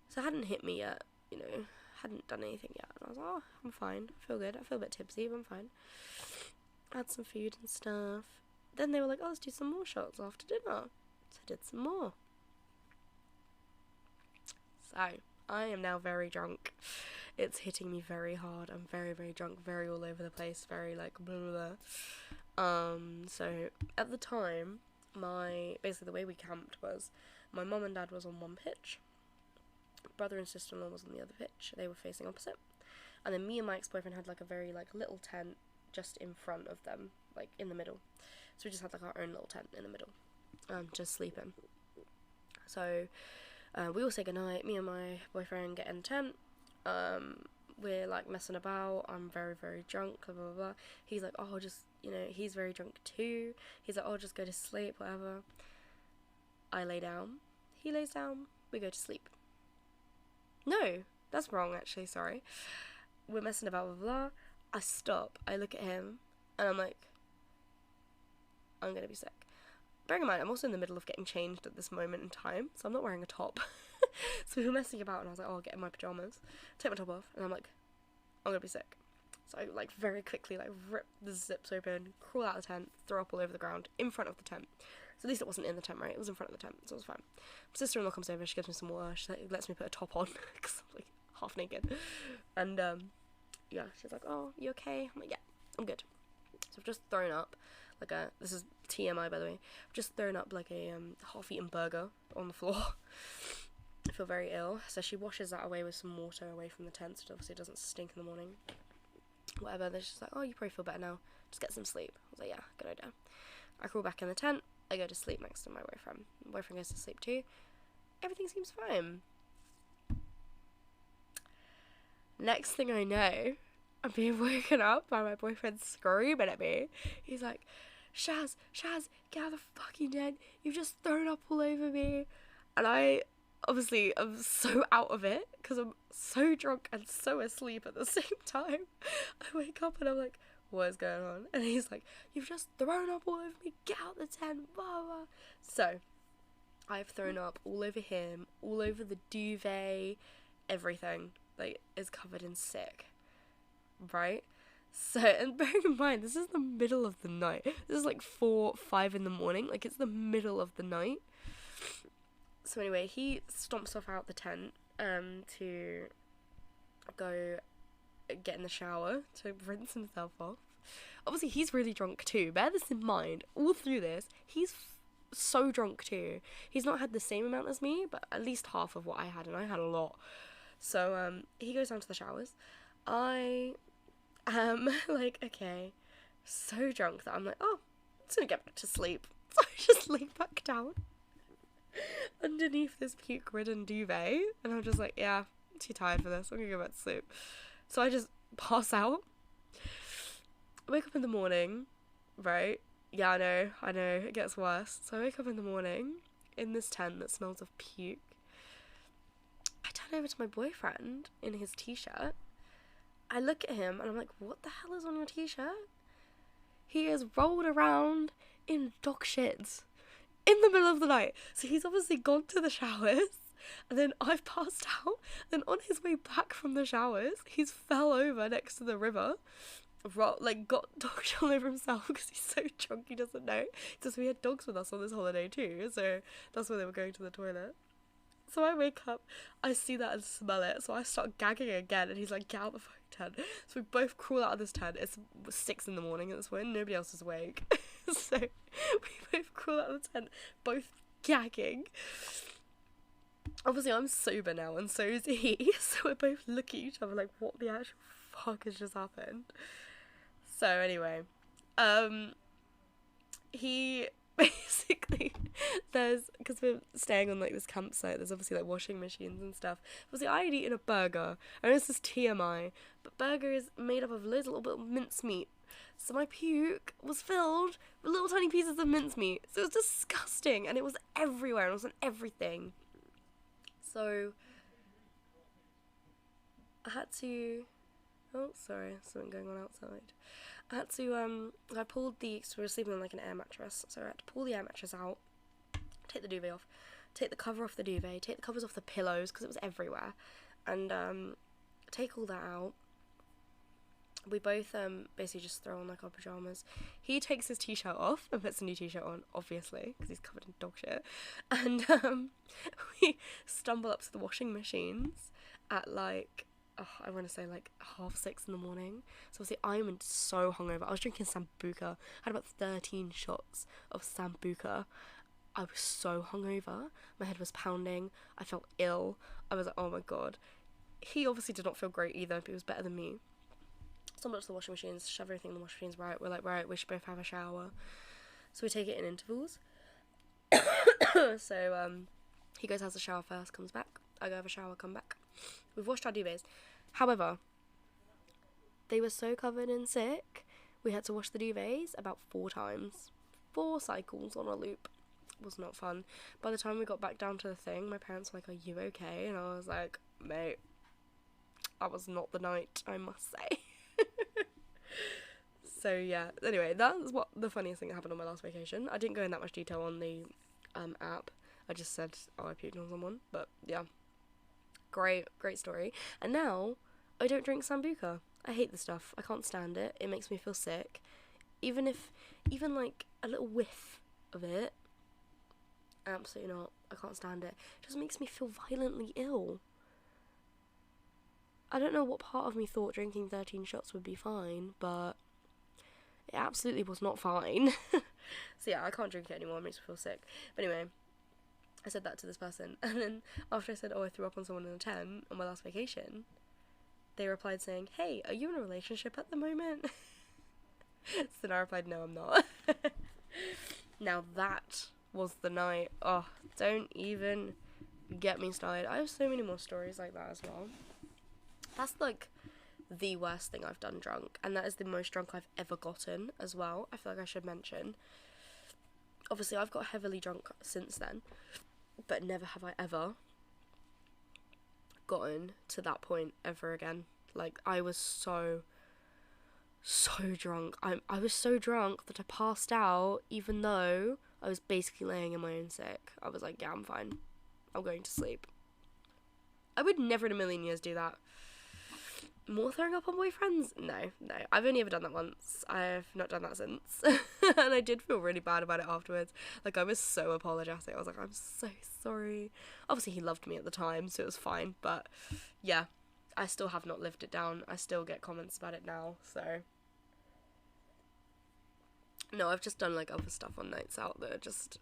So, it hadn't hit me yet, you know, hadn't done anything yet. And I was like, oh, I'm fine, I feel good, I feel a bit tipsy, but I'm fine. Had some food and stuff. Then they were like, oh, let's do some more shots after dinner. So I did some more. So, I am now very drunk. It's hitting me very hard. I'm very, very drunk, very all over the place, very like blah, blah, blah. So, at the time, basically the way we camped was, my mum and dad was on one pitch. Brother and sister-in-law was on the other pitch. They were facing opposite. And then me and my ex-boyfriend had like a very like little tent just in front of them, like in the middle. So we just had like our own little tent in the middle, just sleeping. So we all say goodnight. Me and my boyfriend get in the tent. We're like messing about. I'm very, very drunk, blah, blah, blah. He's like, oh, just, you know, he's very drunk too. He's like, oh, just go to sleep, whatever. I lay down. He lays down. We go to sleep. No, that's wrong actually, sorry. We're messing about, blah, blah, blah. I stop, I look at him, and I'm like, I'm gonna be sick. Bearing in mind, I'm also in the middle of getting changed at this moment in time, so I'm not wearing a top. So we were messing about, and I was like, oh, I'll get in my pyjamas, take my top off, and I'm like, I'm gonna be sick. So I, like, very quickly, like, rip the zips open, crawl out of the tent, throw up all over the ground, in front of the tent. So at least it wasn't in the tent, right? It was in front of the tent, so it was fine. My sister-in-law comes over, she gives me some water, she like, lets me put a top on, because I'm, like, half naked. And, yeah, she's like, oh, you okay? I'm like, yeah, I'm good. So I've just thrown up, like this is TMI by the way, I've just thrown up like a half-eaten burger on the floor. I feel very ill, so she washes that away with some water away from the tent, so it obviously doesn't stink in the morning. Whatever, then she's like, oh, you probably feel better now, just get some sleep. I was like, yeah, good idea. I crawl back in the tent, I go to sleep next to my boyfriend. My boyfriend goes to sleep too. Everything seems fine. Next thing I know, I'm being woken up by my boyfriend screaming at me. He's like, Shaz, get out of the fucking tent. You've just thrown up all over me. And I, obviously, I'm so out of it because I'm so drunk and so asleep at the same time. I wake up and I'm like, what is going on? And he's like, you've just thrown up all over me. Get out the tent, blah, blah. So, I've thrown up all over him, all over the duvet, everything. Like, is covered in sick, right? So, and bearing in mind, this is the middle of the night. This is like 4, 5 in the morning. Like, it's the middle of the night. So anyway, he stomps off out the tent to go get in the shower to rinse himself off. Obviously, he's really drunk too. Bear this in mind. All through this, he's so drunk too. He's not had the same amount as me, but at least half of what I had, and I had a lot. So, he goes down to the showers. I am, like, okay, so drunk that I'm like, oh, I'm just gonna get back to sleep. So I just lay back down underneath this puke-ridden duvet, and I'm just like, yeah, I'm too tired for this, I'm gonna go back to sleep. So I just pass out. I wake up in the morning, right? Yeah, I know, it gets worse. So I wake up in the morning in this tent that smells of puke. I turn over to my boyfriend in his t-shirt. I look at him and I'm like, what the hell is on your t-shirt? He is rolled around in dog shits in the middle of the night. So he's obviously gone to the showers, and then I've passed out. Then on his way back from the showers, he's fell over next to the river, like got dog shit all over himself because he's so drunk he doesn't know. Because we had dogs with us on this holiday too, so that's why they were going to the toilet. So I wake up, I see that and smell it, so I start gagging again, and he's like, get out of the fucking tent. So we both crawl out of this tent. It's 6 in the morning at this point, nobody else is awake. So we both crawl out of the tent, both gagging. Obviously I'm sober now, and so is he, so we're both looking at each other like, what the actual fuck has just happened? So anyway, he basically, because we're staying on like this campsite, there's obviously like washing machines and stuff. Obviously, I had eaten a burger. I know this is TMI, but burger is made up of loads of little bit of mincemeat. So my puke was filled with little tiny pieces of mincemeat. So it was disgusting, and it was everywhere, and it was on everything. So I had to. Oh, sorry, something going on outside. I had to, I pulled so we were sleeping on like an air mattress, so I had to pull the air mattress out, take the duvet off, take the cover off the duvet, take the covers off the pillows, because it was everywhere, and, take all that out. We both, basically just throw on like our pyjamas. He takes his t-shirt off and puts a new t-shirt on, obviously, because he's covered in dog shit, and, we stumble up to the washing machines at like, I want to say like 6:30 in the morning. So obviously I'm so hungover. I was drinking Sambuca. I had about 13 shots of Sambuca. I was so hungover. My head was pounding. I felt ill. I was like, oh my god. He obviously did not feel great either, but he was better than me. So much to the washing machines, shove everything in the washing machines. Right, we're like, right, we should both have a shower. So we take it in intervals. So he goes has a shower first, comes back. I go have a shower, come back. We've washed our duvets. However, they were so covered in sick, we had to wash the duvets about 4 times. 4 cycles on a loop. It was not fun. By the time we got back down to the thing, my parents were like, are you okay? And I was like, mate, that was not the night, I must say. So yeah, anyway, that's what the funniest thing that happened on my last vacation. I didn't go in that much detail on the app. I just said, oh, I puked on someone, but yeah. Great story. And now, I don't drink Sambuca. I hate the stuff. I can't stand it. It makes me feel sick. Even like a little whiff of it, absolutely not. I can't stand it. It just makes me feel violently ill. I don't know what part of me thought drinking 13 shots would be fine, but it absolutely was not fine. So yeah, I can't drink it anymore. It makes me feel sick. But anyway, I said that to this person, and then after I said, oh, I threw up on someone in a tent on my last vacation, they replied saying, hey, are you in a relationship at the moment? So then I replied, no, I'm not. Now that was the night. Oh, don't even get me started. I have so many more stories like that as well. That's like the worst thing I've done drunk, and that is the most drunk I've ever gotten as well. I feel like I should mention. Obviously, I've got heavily drunk since then, but never have I ever gotten to that point ever again. Like, I was so drunk. I was so drunk that I passed out, even though I was basically laying in my own sick. I was like, yeah, I'm fine. I'm going to sleep. I would never in a million years do that. More throwing up on boyfriends? No. I've only ever done that once. I've not done that since. And I did feel really bad about it afterwards. Like, I was so apologetic. I was like, I'm so sorry. Obviously, he loved me at the time, so it was fine. But, yeah, I still have not lived it down. I still get comments about it now, so. No, I've just done, like, other stuff on nights out that are just,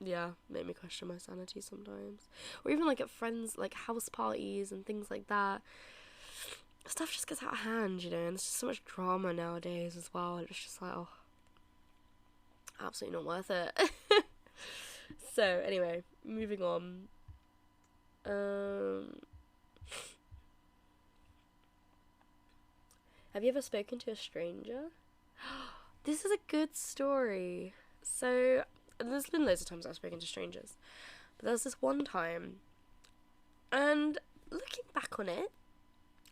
yeah, make me question my sanity sometimes. Or even, like, at friends, like, house parties and things like that. Stuff just gets out of hand, you know, and there's just so much drama nowadays as well. It's just like, oh, absolutely not worth it. So, anyway, moving on. Have you ever spoken to a stranger? This is a good story. So, there's been loads of times I've spoken to strangers, but there was this one time, and looking back on it,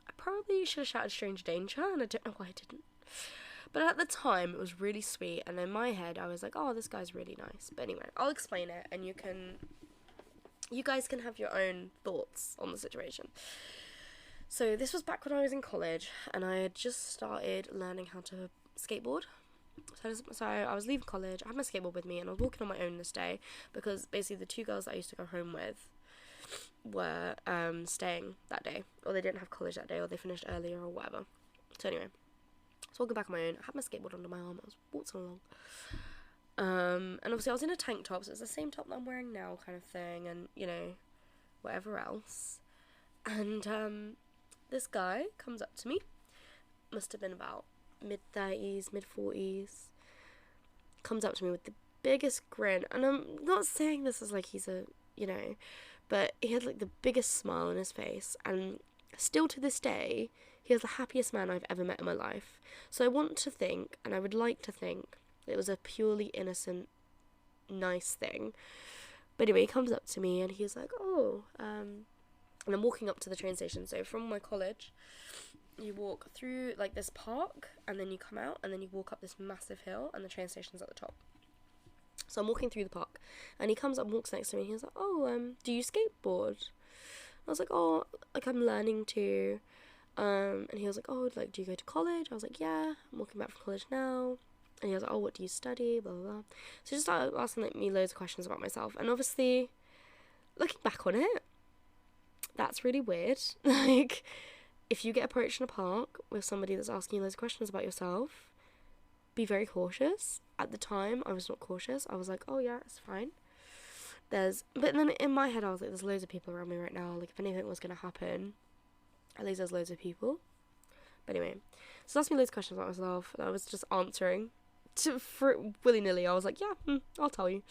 I probably should have shouted stranger danger, and I don't know why I didn't. But at the time, it was really sweet, and in my head, I was like, oh, this guy's really nice. But anyway, I'll explain it, and you guys can have your own thoughts on the situation. So this was back when I was in college, and I had just started learning how to skateboard. So I was leaving college, I had my skateboard with me, and I was walking on my own this day, because basically the 2 girls that I used to go home with were staying that day, or they didn't have college that day, or they finished earlier, or whatever. So anyway, I was walking back on my own, I had my skateboard under my arm, I was walking along, and obviously I was in a tank top, so it's the same top that I'm wearing now kind of thing, and, you know, whatever else, and this guy comes up to me, must have been about mid-30s, mid-40s, comes up to me with the biggest grin, and I'm not saying this as like he's a, you know, but he had like the biggest smile on his face, and still to this day, he is the happiest man I've ever met in my life. So I want to think, and I would like to think, that it was a purely innocent, nice thing. But anyway, he comes up to me and he's like, oh, and I'm walking up to the train station. So from my college, you walk through like this park, and then you come out, and then you walk up this massive hill, and the train station's at the top. So I'm walking through the park, and he comes up and walks next to me, and he's like, oh, do you skateboard? I was like, oh, like I'm learning to. And he was like, oh, like, do you go to college? I was like, yeah, I'm walking back from college now. And he was like, oh, what do you study? Blah, blah, blah. So he just started asking like, me loads of questions about myself. And obviously, looking back on it, that's really weird. Like, if you get approached in a park with somebody that's asking you loads of questions about yourself, be very cautious. At the time, I was not cautious. I was like, oh, yeah, it's fine. But then in my head, I was like, there's loads of people around me right now. Like, if anything was going to happen, at least there's loads of people. But anyway, so asked me loads of questions about myself, and I was just answering for willy-nilly. I was like, yeah, I'll tell you.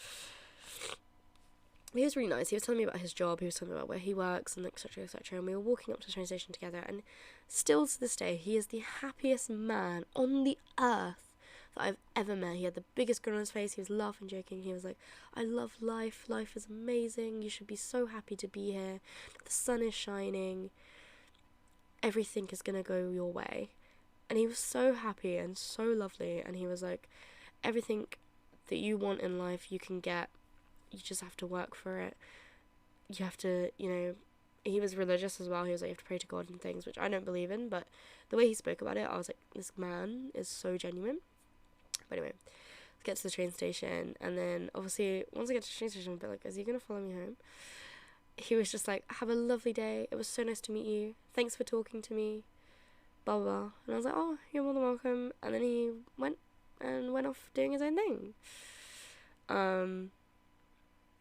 He was really nice. He was telling me about his job. He was telling me about where he works, and etc, etc. And we were walking up to the train station together, and still to this day, he is the happiest man on the earth that I've ever met. He had the biggest grin on his face. He was laughing, joking. He was like, I love life. Life is amazing. You should be so happy to be here. The sun is shining. Everything is going to go your way. And he was so happy and so lovely. And he was like, everything that you want in life, you can get. You just have to work for it. You have to, you know, he was religious as well. He was like, you have to pray to God and things, which I don't believe in. But the way he spoke about it, I was like, this man is so genuine. But anyway, let's get to the train station. And then, obviously, once I get to the train station, I'll be like, is he going to follow me home? He was just like, have a lovely day. It was so nice to meet you. Thanks for talking to me. Blah, blah, blah. And I was like, oh, you're more than welcome. And then he went off doing his own thing.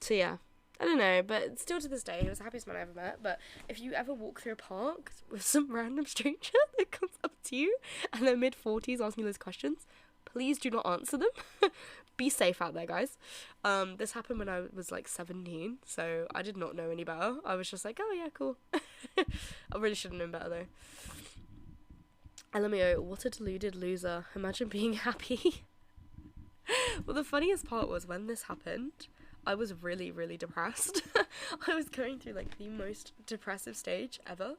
So yeah, I don't know, but still to this day, he was the happiest man I ever met. But if you ever walk through a park with some random stranger that comes up to you and they're mid-40s asking those questions, please do not answer them. Be safe out there, guys. This happened when I was like 17, so I did not know any better. I was just like, oh yeah, cool. I really should have known better though. LMAO, what a deluded loser. Imagine being happy. Well, the funniest part was when this happened, I was really, really depressed. I was going through like the most depressive stage ever.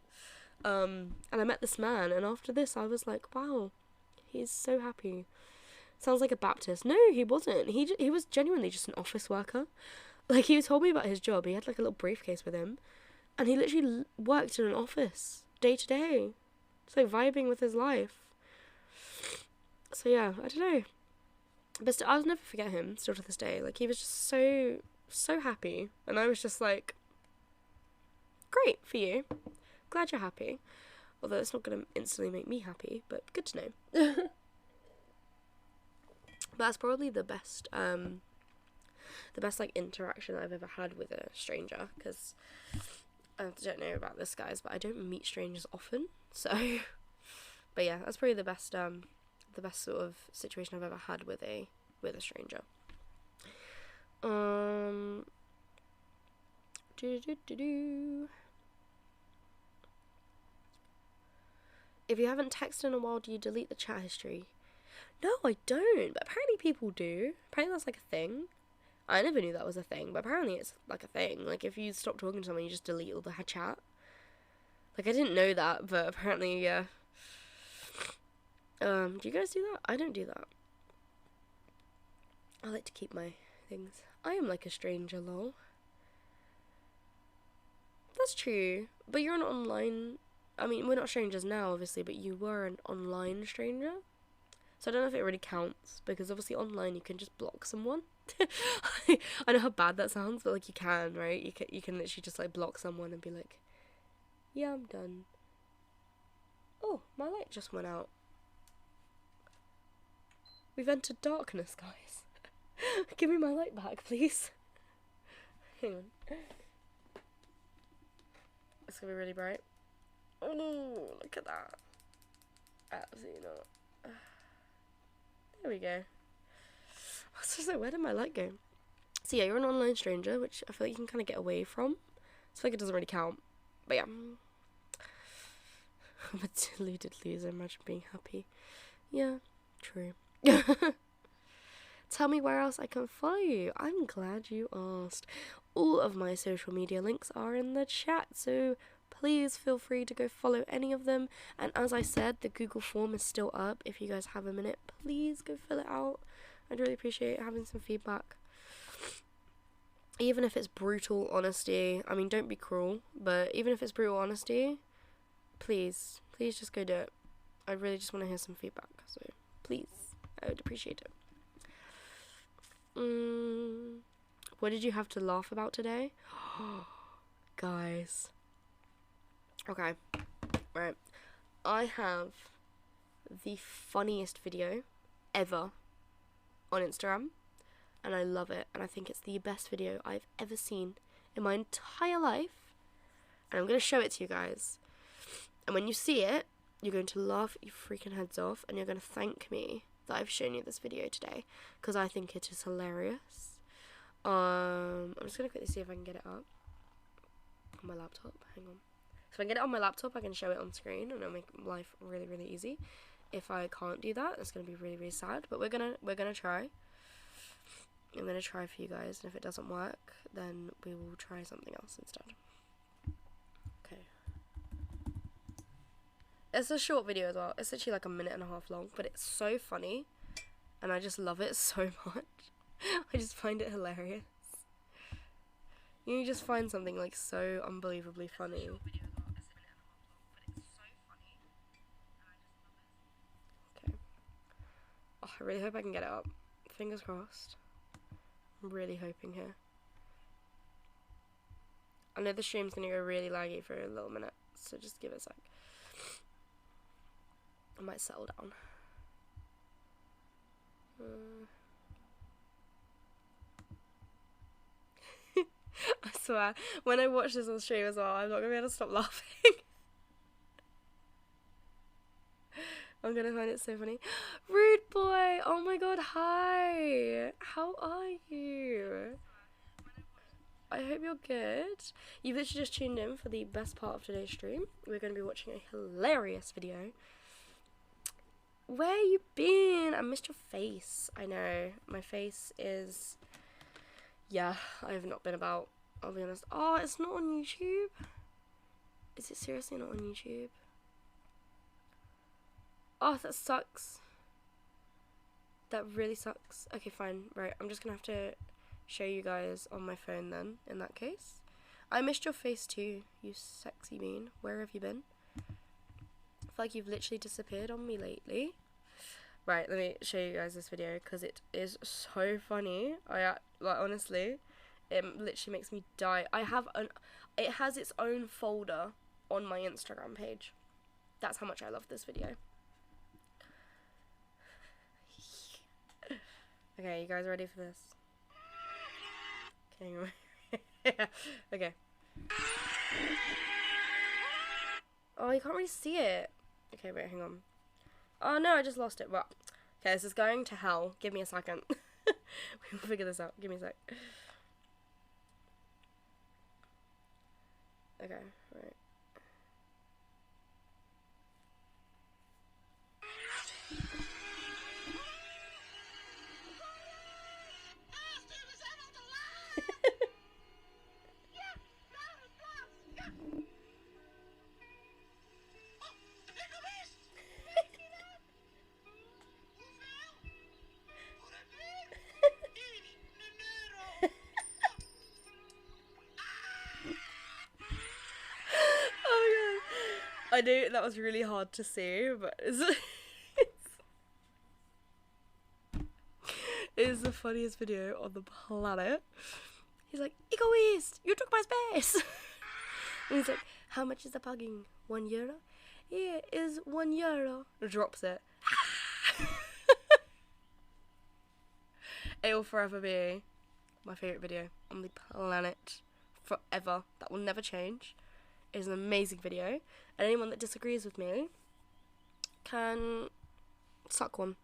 And I met this man, and after this I was like, wow, he's so happy. Sounds like a Baptist. No, he wasn't. He was genuinely just an office worker. Like, he told me about his job. He had like a little briefcase with him, and he literally worked in an office day to day. It's like vibing with his life. So yeah, I don't know. But I'll never forget him, still to this day. Like, he was just so, so happy. And I was just like, great for you. Glad you're happy. Although it's not going to instantly make me happy, but good to know. But that's probably the best like interaction I've ever had with a stranger, because I don't know about this, guys, but I don't meet strangers often. So, but yeah, that's probably the best sort of situation I've ever had with a stranger. If you haven't texted in a while, do you delete the chat history? No, I don't, but apparently people do. Apparently that's like a thing. I never knew that was a thing, but apparently it's like a thing. Like, if you stop talking to someone, you just delete all the chat. Like, I didn't know that, but apparently, yeah. Do you guys do that? I don't do that. I like to keep my things. I am like a stranger, lol. That's true, but you're an online... I mean, we're not strangers now, obviously, but you were an online stranger. So I don't know if it really counts, because obviously online you can just block someone. I know how bad that sounds, but like, you can, right? You can literally just like block someone and be like, yeah, I'm done. Oh, my light just went out. We've entered darkness, guys. Give me my light back, please. Hang on. It's gonna be really bright. Oh no, look at that. Absolutely not. There we go. So where did my light go? So yeah, you're an online stranger, which I feel like you can kind of get away from. I feel like it doesn't really count. But yeah. I'm a deluded loser, imagine being happy. Yeah, true. Tell me where else I can follow you. I'm glad you asked. All of my social media links are in the chat, so please feel free to go follow any of them. And as I said, the Google form is still up. If you guys have a minute, please go fill it out. I'd really appreciate having some feedback. Even if it's brutal honesty, I mean, don't be cruel, but even if it's brutal honesty, please just go do it. I really just want to hear some feedback, so please, I would appreciate it. What did you have to laugh about today? Guys. Okay, right. I have the funniest video ever on Instagram, and I love it, and I think it's the best video I've ever seen in my entire life, and I'm going to show it to you guys, and when you see it, you're going to laugh your freaking heads off, and you're going to thank me that I've shown you this video today, because I think it is hilarious. I'm just going to quickly see if I can get it up on my laptop. Hang on. So if I can get it on my laptop, I can show it on screen, and it'll make life really, really easy. If I can't do that, it's going to be really, really sad, but we're gonna try. I'm going to try for you guys, and if it doesn't work, then we will try something else instead. Okay. It's a short video as well. It's actually like 1.5 minutes long, but it's so funny, and I just love it so much. I just find it hilarious. You just find something like so unbelievably funny. Okay. Oh, I really hope I can get it up. Fingers crossed. I'm really hoping here. I know the stream's gonna go really laggy for a little minute, so just give it a sec. I might settle down. I swear, when I watch this on stream as well, I'm not gonna be able to stop laughing. I'm gonna find it so funny. Rude boy! Oh my god, hi! How are you? I hope you're good. You've literally just tuned in for the best part of today's stream. We're gonna be watching a hilarious video. Where you been? I missed your face. I know. My face is... Yeah, I have not been about. I'll be honest. Oh, it's not on YouTube? Is it seriously not on YouTube? Oh, that sucks. That really sucks. Okay, fine. Right, I'm just gonna have to show you guys on my phone then, in that case. I missed your face too, you sexy bean. Where have you been? I feel like you've literally disappeared on me lately. Right, let me show you guys this video because it is so funny. Like honestly, it literally makes me die. It has its own folder on my Instagram page. That's how much I love this video. Okay, you guys ready for this? Okay. Okay. Oh, you can't really see it. Okay, wait, hang on. Oh no, I just lost it. Well, okay, this is going to hell. Give me a second. We'll figure this out. Give me a sec. Okay, right. I knew that was really hard to see, but it's the funniest video on the planet. He's like, egoist, you took my space. And he's like, how much is the pugging? €1? Yeah, it is €1. Drops it. It will forever be my favourite video on the planet. Forever. That will never change. It is an amazing video. And anyone that disagrees with me can suck one.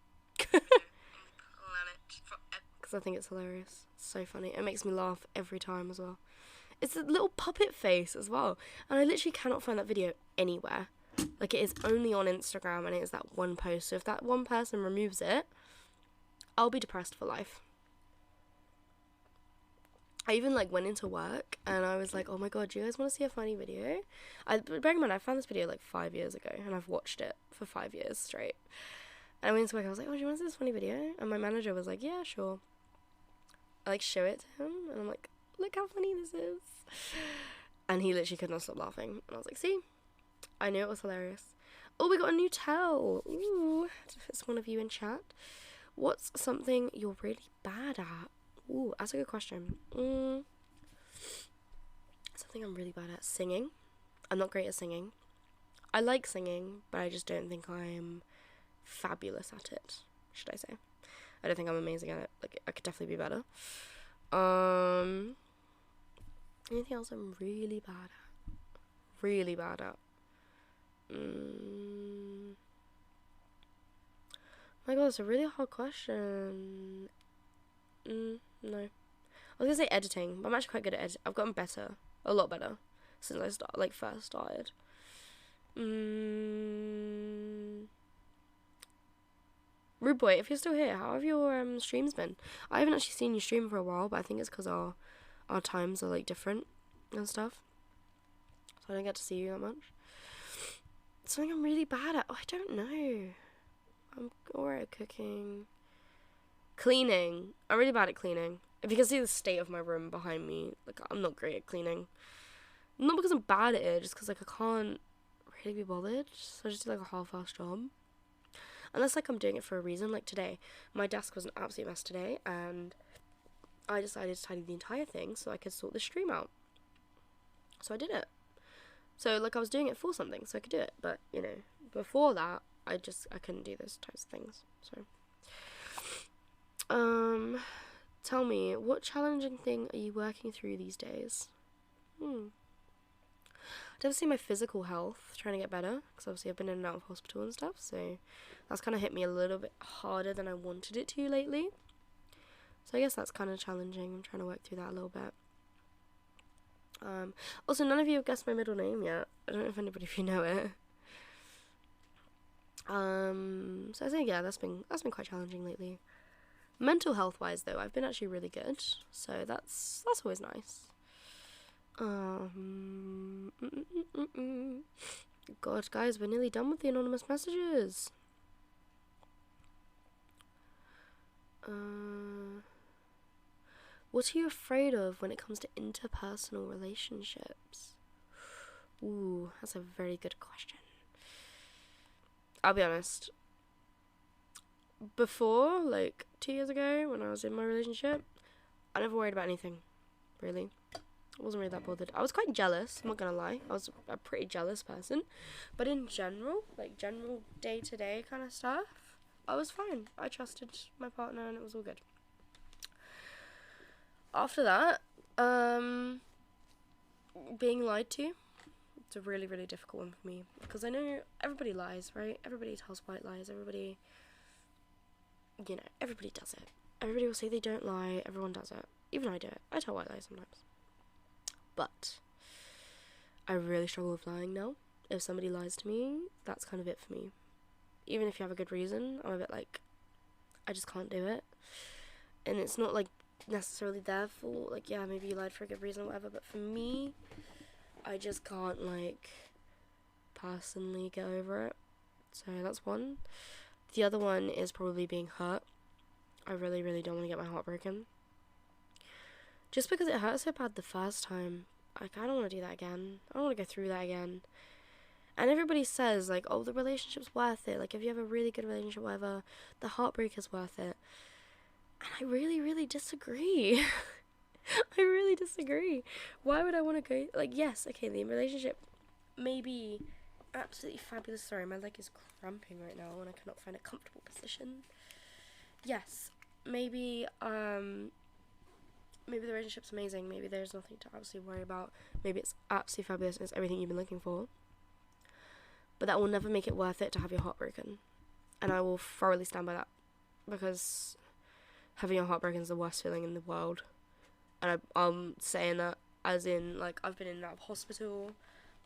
because I think it's hilarious. It's so funny. It makes me laugh every time as well. It's a little puppet face as well. And I literally cannot find that video anywhere. Like, it is only on Instagram, and it is that one post. So if that one person removes it, I'll be depressed for life. I even, like, went into work, and I was like, oh my god, do you guys want to see a funny video? Bearing in mind, I found this video, like, 5 years ago, and I've watched it for 5 years straight. And I went into work, I was like, oh, do you want to see this funny video? And my manager was like, yeah, sure. I, like, show it to him, and I'm like, look how funny this is. And he literally could not stop laughing. And I was like, see? I knew it was hilarious. Oh, we got a new tell. Ooh, if it's one of you in chat. What's something you're really bad at? Ooh, that's a good question. Something I'm really bad at. Singing. I'm not great at singing. I like singing, but I just don't think I am fabulous at it, should I say. I don't think I'm amazing at it. Like, I could definitely be better. Anything else I'm really bad at? Really bad at? My god, it's a really hard question. No. I was gonna say editing, but I'm actually quite good at editing. I've gotten better. A lot better. Since I first started. Rude boy, if you're still here, how have your streams been? I haven't actually seen you stream for a while, but I think it's because our times are, like, different and stuff. So I don't get to see you that much. Something I'm really bad at? Oh, I don't know. I'm alright at cooking. Cleaning. I'm really bad at cleaning. If you can see the state of my room behind me, like, I'm not great at cleaning. Not because I'm bad at it, just because, like, I can't really be bothered. So I just do, like, a half-assed job. Unless, like, I'm doing it for a reason. Like, today, my desk was an absolute mess today, and I decided to tidy the entire thing so I could sort the stream out. So I did it. So, like, I was doing it for something, so I could do it. But, you know, before that, I couldn't do those types of things. So, tell me, what challenging thing are you working through these days? Definitely my physical health, trying to get better, because obviously I've been in and out of hospital and stuff, so that's kind of hit me a little bit harder than I wanted it to lately. So I guess that's kind of challenging. I'm trying to work through that a little bit. Also, none of you have guessed my middle name yet. I don't know if anybody of you know it. So I think, yeah, that's been quite challenging lately. Mental health wise though, I've been actually really good, so that's always nice. God, guys, we're nearly done with the anonymous messages. What are you afraid of when it comes to interpersonal relationships? Ooh, that's a very good question. I'll be honest. Before, like 2 years ago, when I was in my relationship, I never worried about anything, really. I wasn't really that bothered. I was quite jealous, I'm not gonna lie. I was a pretty jealous person. But in general, like general day-to-day kind of stuff, I was fine. I trusted my partner and it was all good. After that, being lied to, it's a really, really difficult one for me. Because I know everybody lies, right? Everybody tells white lies. Everybody, you know, everybody does it. Everybody will say they don't lie. Everyone does it. Even I do it. I tell white lies sometimes. But I really struggle with lying now. If somebody lies to me, that's kind of it for me. Even if you have a good reason, I'm a bit like, I just can't do it. And it's not like necessarily their fault. Like, yeah, maybe you lied for a good reason or whatever, but for me, I just can't, like, personally get over it. So that's one. The other one is probably being hurt. I really, really don't want to get my heart broken. Just because it hurt so bad the first time. Like, I don't want to do that again. I don't want to go through that again. And everybody says, like, oh, the relationship's worth it. Like, if you have a really good relationship, whatever, the heartbreak is worth it. And I really, really disagree. I really disagree. Why would I want to go... Like, yes, okay, the relationship may be absolutely fabulous. Sorry, my leg is cramping right now and I cannot find a comfortable position. Yes, maybe the relationship's amazing. Maybe there's nothing to obviously worry about. Maybe it's absolutely fabulous and it's everything you've been looking for. But that will never make it worth it to have your heart broken. And I will thoroughly stand by that. Because having your heart broken is the worst feeling in the world. And I'm saying that as in, like, I've been in and out of hospital,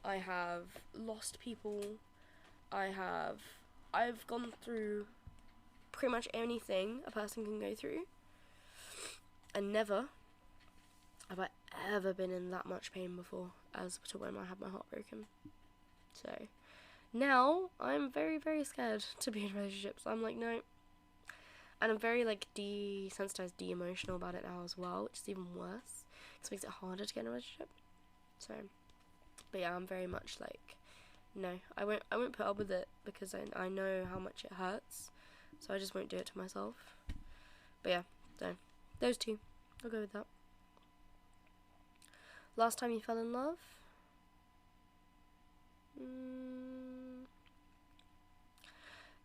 I have lost people, I've gone through pretty much anything a person can go through, and never have I ever been in that much pain before as to when I had my heart broken. So now I'm very, very scared to be in relationships. I'm like, no. And I'm very, like, desensitized, de-emotional about it now as well, which is even worse, because it makes it harder to get in a relationship. So, but yeah, I'm very much like, no, I won't put up with it, because I know how much it hurts, so I just won't do it to myself. But yeah, so, those two, I'll go with that. Last time you fell in love?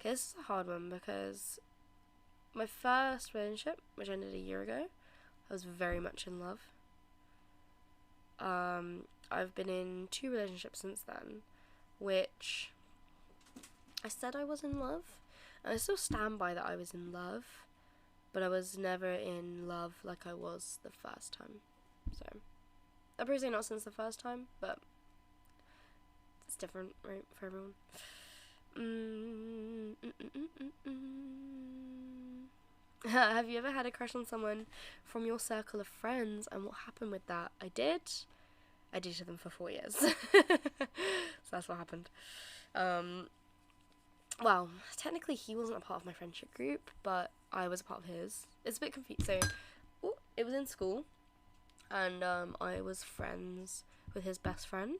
Okay, this is a hard one, because my first relationship, which ended a year ago, I was very much in love. I've been in 2 relationships since then, which I said I was in love, and I still stand by that I was in love, but I was never in love like I was the first time. So, I'd probably say not since the first time, but it's different, right, for everyone. Have you ever had a crush on someone from your circle of friends, and what happened with that? I dated them for 4 years. So that's what happened. Well, technically he wasn't a part of my friendship group, but I was a part of his. It's a bit confused. So, it was in school, and I was friends with his best friend,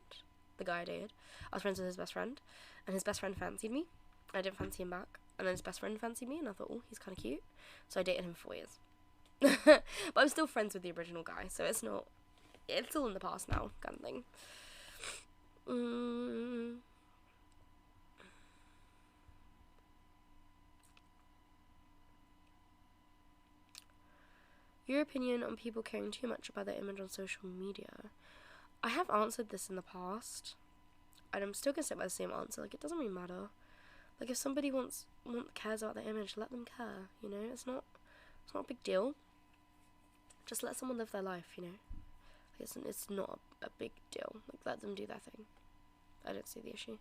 the guy I dated. I was friends with his best friend, and his best friend fancied me. I didn't fancy him back, and then his best friend fancied me, and I thought, oh, he's kind of cute. So I dated him for 4 years. But I'm still friends with the original guy, so it's all in the past now, kind of thing. Your opinion on people caring too much about their image on social media. I have answered this in the past, and I'm still gonna stick by the same answer. Like, it doesn't really matter. Like, if somebody cares about their image, let them care, you know? It's not a big deal. Just let someone live their life, you know? It's not a big deal. Like, let them do their thing. I don't see the issue.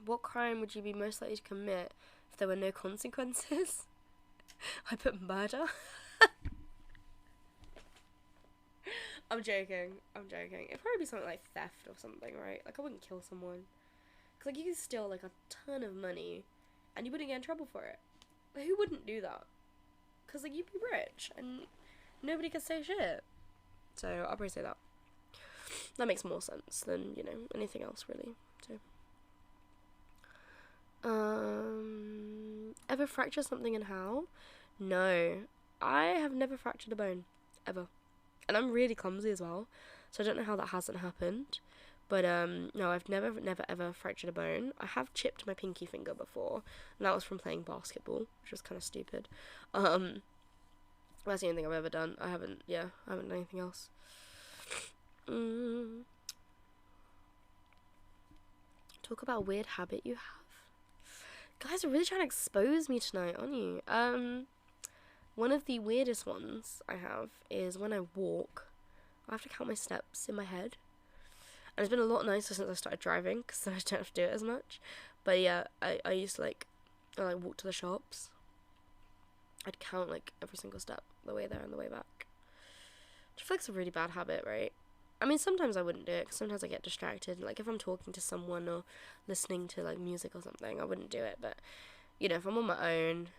What crime would you be most likely to commit if there were no consequences? I put murder. I'm joking. It'd probably be something like theft or something, right? Like, I wouldn't kill someone. Because, like, you could steal, like, a ton of money, and you wouldn't get in trouble for it. Like, who wouldn't do that? Because, like, you'd be rich, and nobody could say shit. So, I'll probably say that. That makes more sense than, you know, anything else, really. So, ever fracture something, and how? No. I have never fractured a bone. Ever. And I'm really clumsy as well, so I don't know how that hasn't happened. But, no, I've never, ever fractured a bone. I have chipped my pinky finger before, and that was from playing basketball, which was kind of stupid. That's the only thing I've ever done. I haven't done anything else. Talk about a weird habit you have. Guys are really trying to expose me tonight, aren't you? One of the weirdest ones I have is when I walk, I have to count my steps in my head. And it's been a lot nicer since I started driving, because then I don't have to do it as much. But yeah, I used to, I walk to the shops. I'd count, like, every single step, the way there and the way back. Which I feel like it's a really bad habit, right? I mean, sometimes I wouldn't do it, because sometimes I get distracted. Like, if I'm talking to someone or listening to, like, music or something, I wouldn't do it. But, you know, if I'm on my own,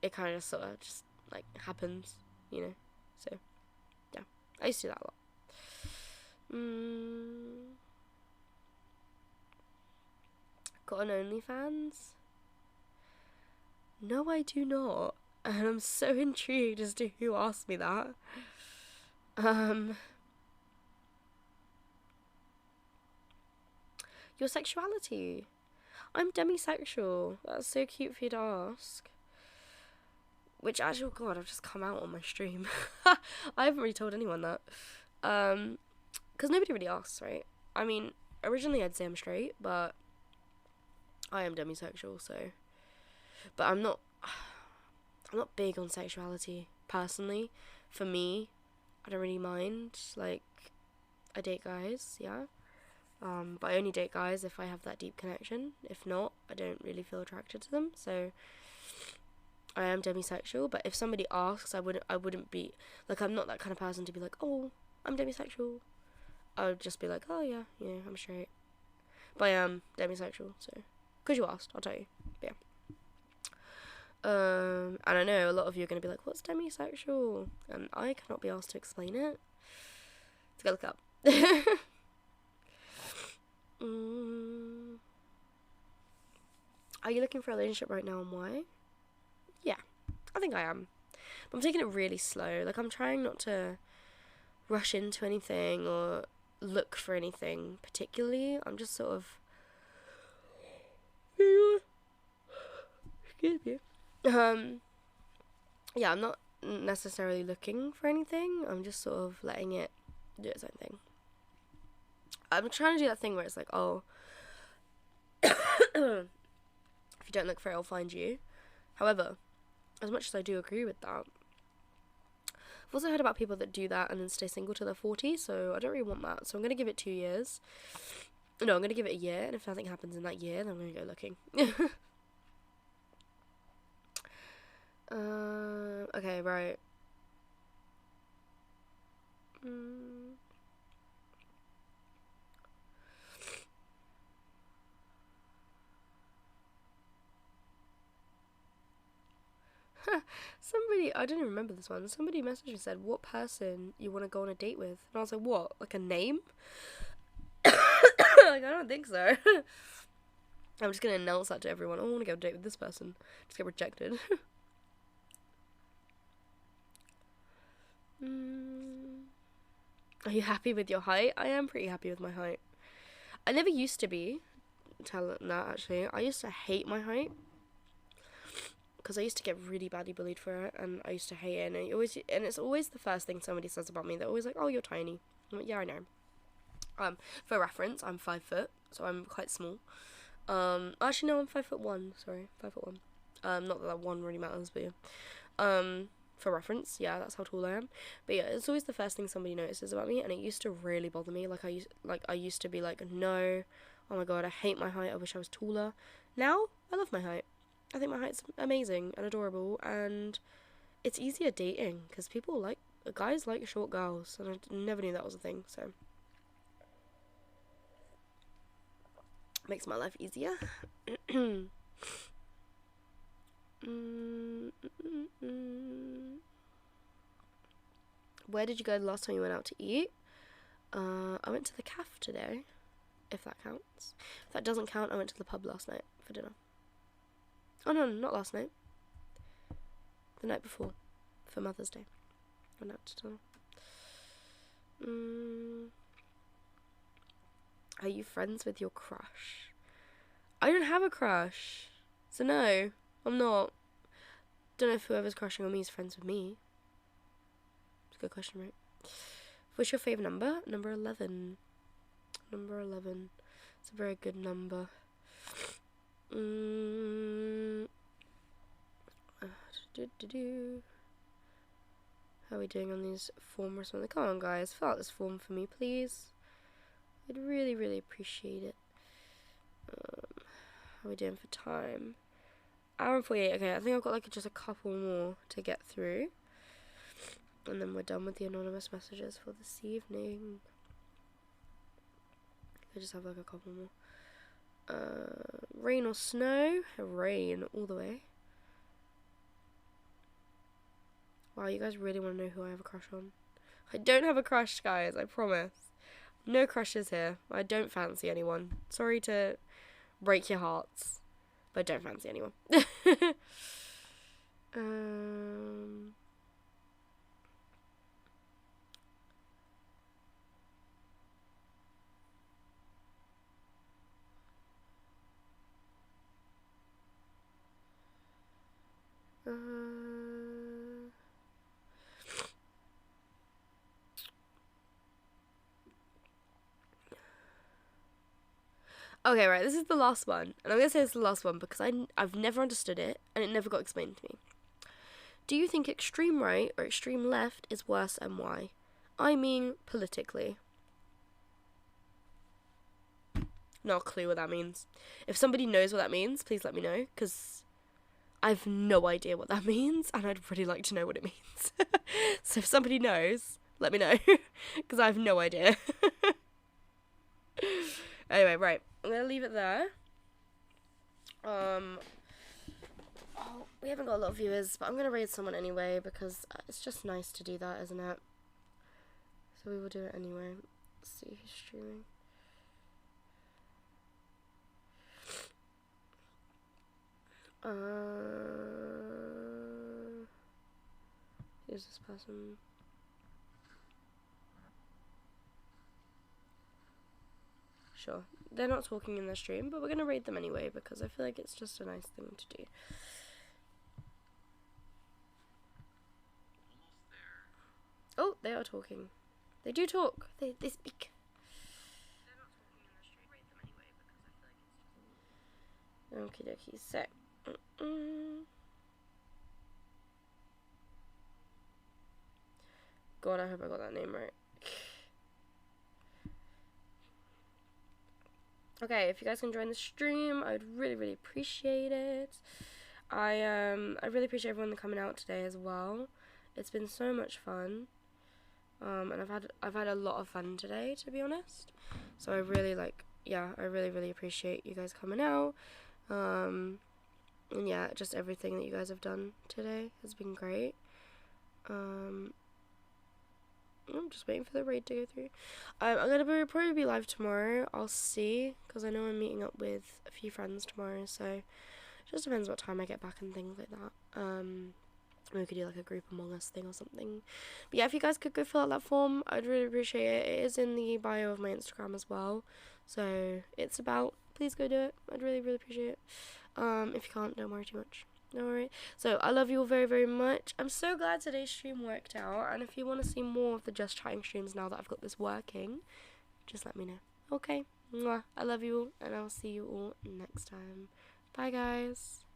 it kind of sort of just, like, happens, you know? So, yeah. I used to do that a lot. Got an OnlyFans? No, I do not. And I'm so intrigued as to who asked me that. Your sexuality. I'm demisexual. That's so cute for you to ask. Which, actually, God, I've just come out on my stream. I haven't really told anyone that. Because nobody really asks, right? I mean, originally I'd say I'm straight, but I am demisexual, so, but I'm not big on sexuality personally. For me, I don't really mind. Like, I date guys, yeah. But I only date guys if I have that deep connection. If not, I don't really feel attracted to them. So I am demisexual. But if somebody asks, I wouldn't be like, I'm not that kind of person to be like, oh, I'm demisexual. I would just be like, oh yeah, I'm straight. But I am demisexual. So because you asked, I'll tell you. But yeah. And I know a lot of you are gonna be like, what's demisexual? And I cannot be asked to explain it. Let's go look up. Are you looking for a relationship right now, and why? Yeah, I think I am. But I'm taking it really slow. Like, I'm trying not to rush into anything or look for anything particularly. I'm just sort of... Excuse me. Yeah, I'm not necessarily looking for anything. I'm just sort of letting it do its own thing. I'm trying to do that thing where it's like, oh, if you don't look for it, I'll find you. However, as much as I do agree with that, I've also heard about people that do that and then stay single till they're 40, so I don't really want that. So I'm going to give it 2 years. No, I'm going to give it a year, and if nothing happens in that year, then I'm going to go looking. Okay, right. Somebody, I didn't remember this one. Somebody messaged me and said, what person you want to go on a date with? And I was like, what? Like a name? Like, I don't think so. I'm just going to announce that to everyone. I want to go on a date with this person. Just get rejected. Are you happy with your height? I am pretty happy with my height. I never used to be. Tell them that, actually. I used to hate my height. Because I used to get really badly bullied for it, and I used to hate it, and it's always the first thing somebody says about me. They're always like, oh, you're tiny. I'm like, yeah, I know. For reference, I'm 5 foot, so I'm quite small. Actually, no, I'm 5'1", sorry, 5'1". Not that one really matters, but yeah. For reference, yeah, that's how tall I am. But yeah, it's always the first thing somebody notices about me, and it used to really bother me. Like, I used to be like, no, oh my god, I hate my height, I wish I was taller. Now, I love my height. I think my height's amazing and adorable, and it's easier dating, because guys like short girls, and I never knew that was a thing, so. Makes my life easier. Where did you go the last time you went out to eat? I went to the cafe today, if that counts. If that doesn't count, I went to the pub last night for dinner. Oh no, not last night. The night before, for Mother's Day. Went out to dinner. Are you friends with your crush? I don't have a crush, so no, I'm not. Don't know if whoever's crushing on me is friends with me. It's a good question, right? What's your favourite number? Number 11. Number 11. It's a very good number. How are we doing on these form responses? Come on, guys, fill out this form for me, please. I'd really, really appreciate it. How are we doing for time? Hour and 48. Okay, I think I've got just a couple more to get through, and then we're done with the anonymous messages for this evening. I just have a couple more. Rain or snow? Rain all the way. Wow, you guys really want to know who I have a crush on? I don't have a crush, guys, I promise. No crushes here. I don't fancy anyone. Sorry to break your hearts, but I don't fancy anyone. Okay, right, this is the last one. And I'm going to say this is the last one because I've never understood it and it never got explained to me. Do you think extreme right or extreme left is worse and why? I mean, politically. Not a clue what that means. If somebody knows what that means, please let me know, because I've no idea what that means, and I'd really like to know what it means. So if somebody knows, let me know, because I have no idea. Anyway, right, I'm going to leave it there. Oh, we haven't got a lot of viewers, but I'm going to raid someone anyway, because it's just nice to do that, isn't it? So we will do it anyway. Let's see who's streaming. Who's this person? Sure. They're not talking in their stream, but we're going to raid them anyway because I feel like it's just a nice thing to do. Oh, they are talking. They do talk. They speak. They're not talking in their stream. Raid them anyway because I feel like it's just... Okie dokie. So... God, I hope I got that name right. Okay, if you guys can join the stream, I would really, really appreciate it. I really appreciate everyone coming out today as well. It's been so much fun. And I've had a lot of fun today, to be honest. So I really I really, really appreciate you guys coming out. And yeah, just everything that you guys have done today has been great. I'm just waiting for the raid to go through. I'm gonna probably be live tomorrow. I'll see, because I know I'm meeting up with a few friends tomorrow. So it just depends what time I get back and things like that. We could do like a group Among Us thing or something. But yeah, if you guys could go fill out that form, I'd really appreciate it. It is in the bio of my Instagram as well. So it's about. Please go do it. I'd really, really appreciate it. If you can't, don't worry too much. Alright, so I love you all very, very much. I'm so glad today's stream worked out, and if you want to see more of the Just Chatting streams now that I've got this working, just let me know. Okay, mwah. I love you all, and I'll see you all next time. Bye, guys.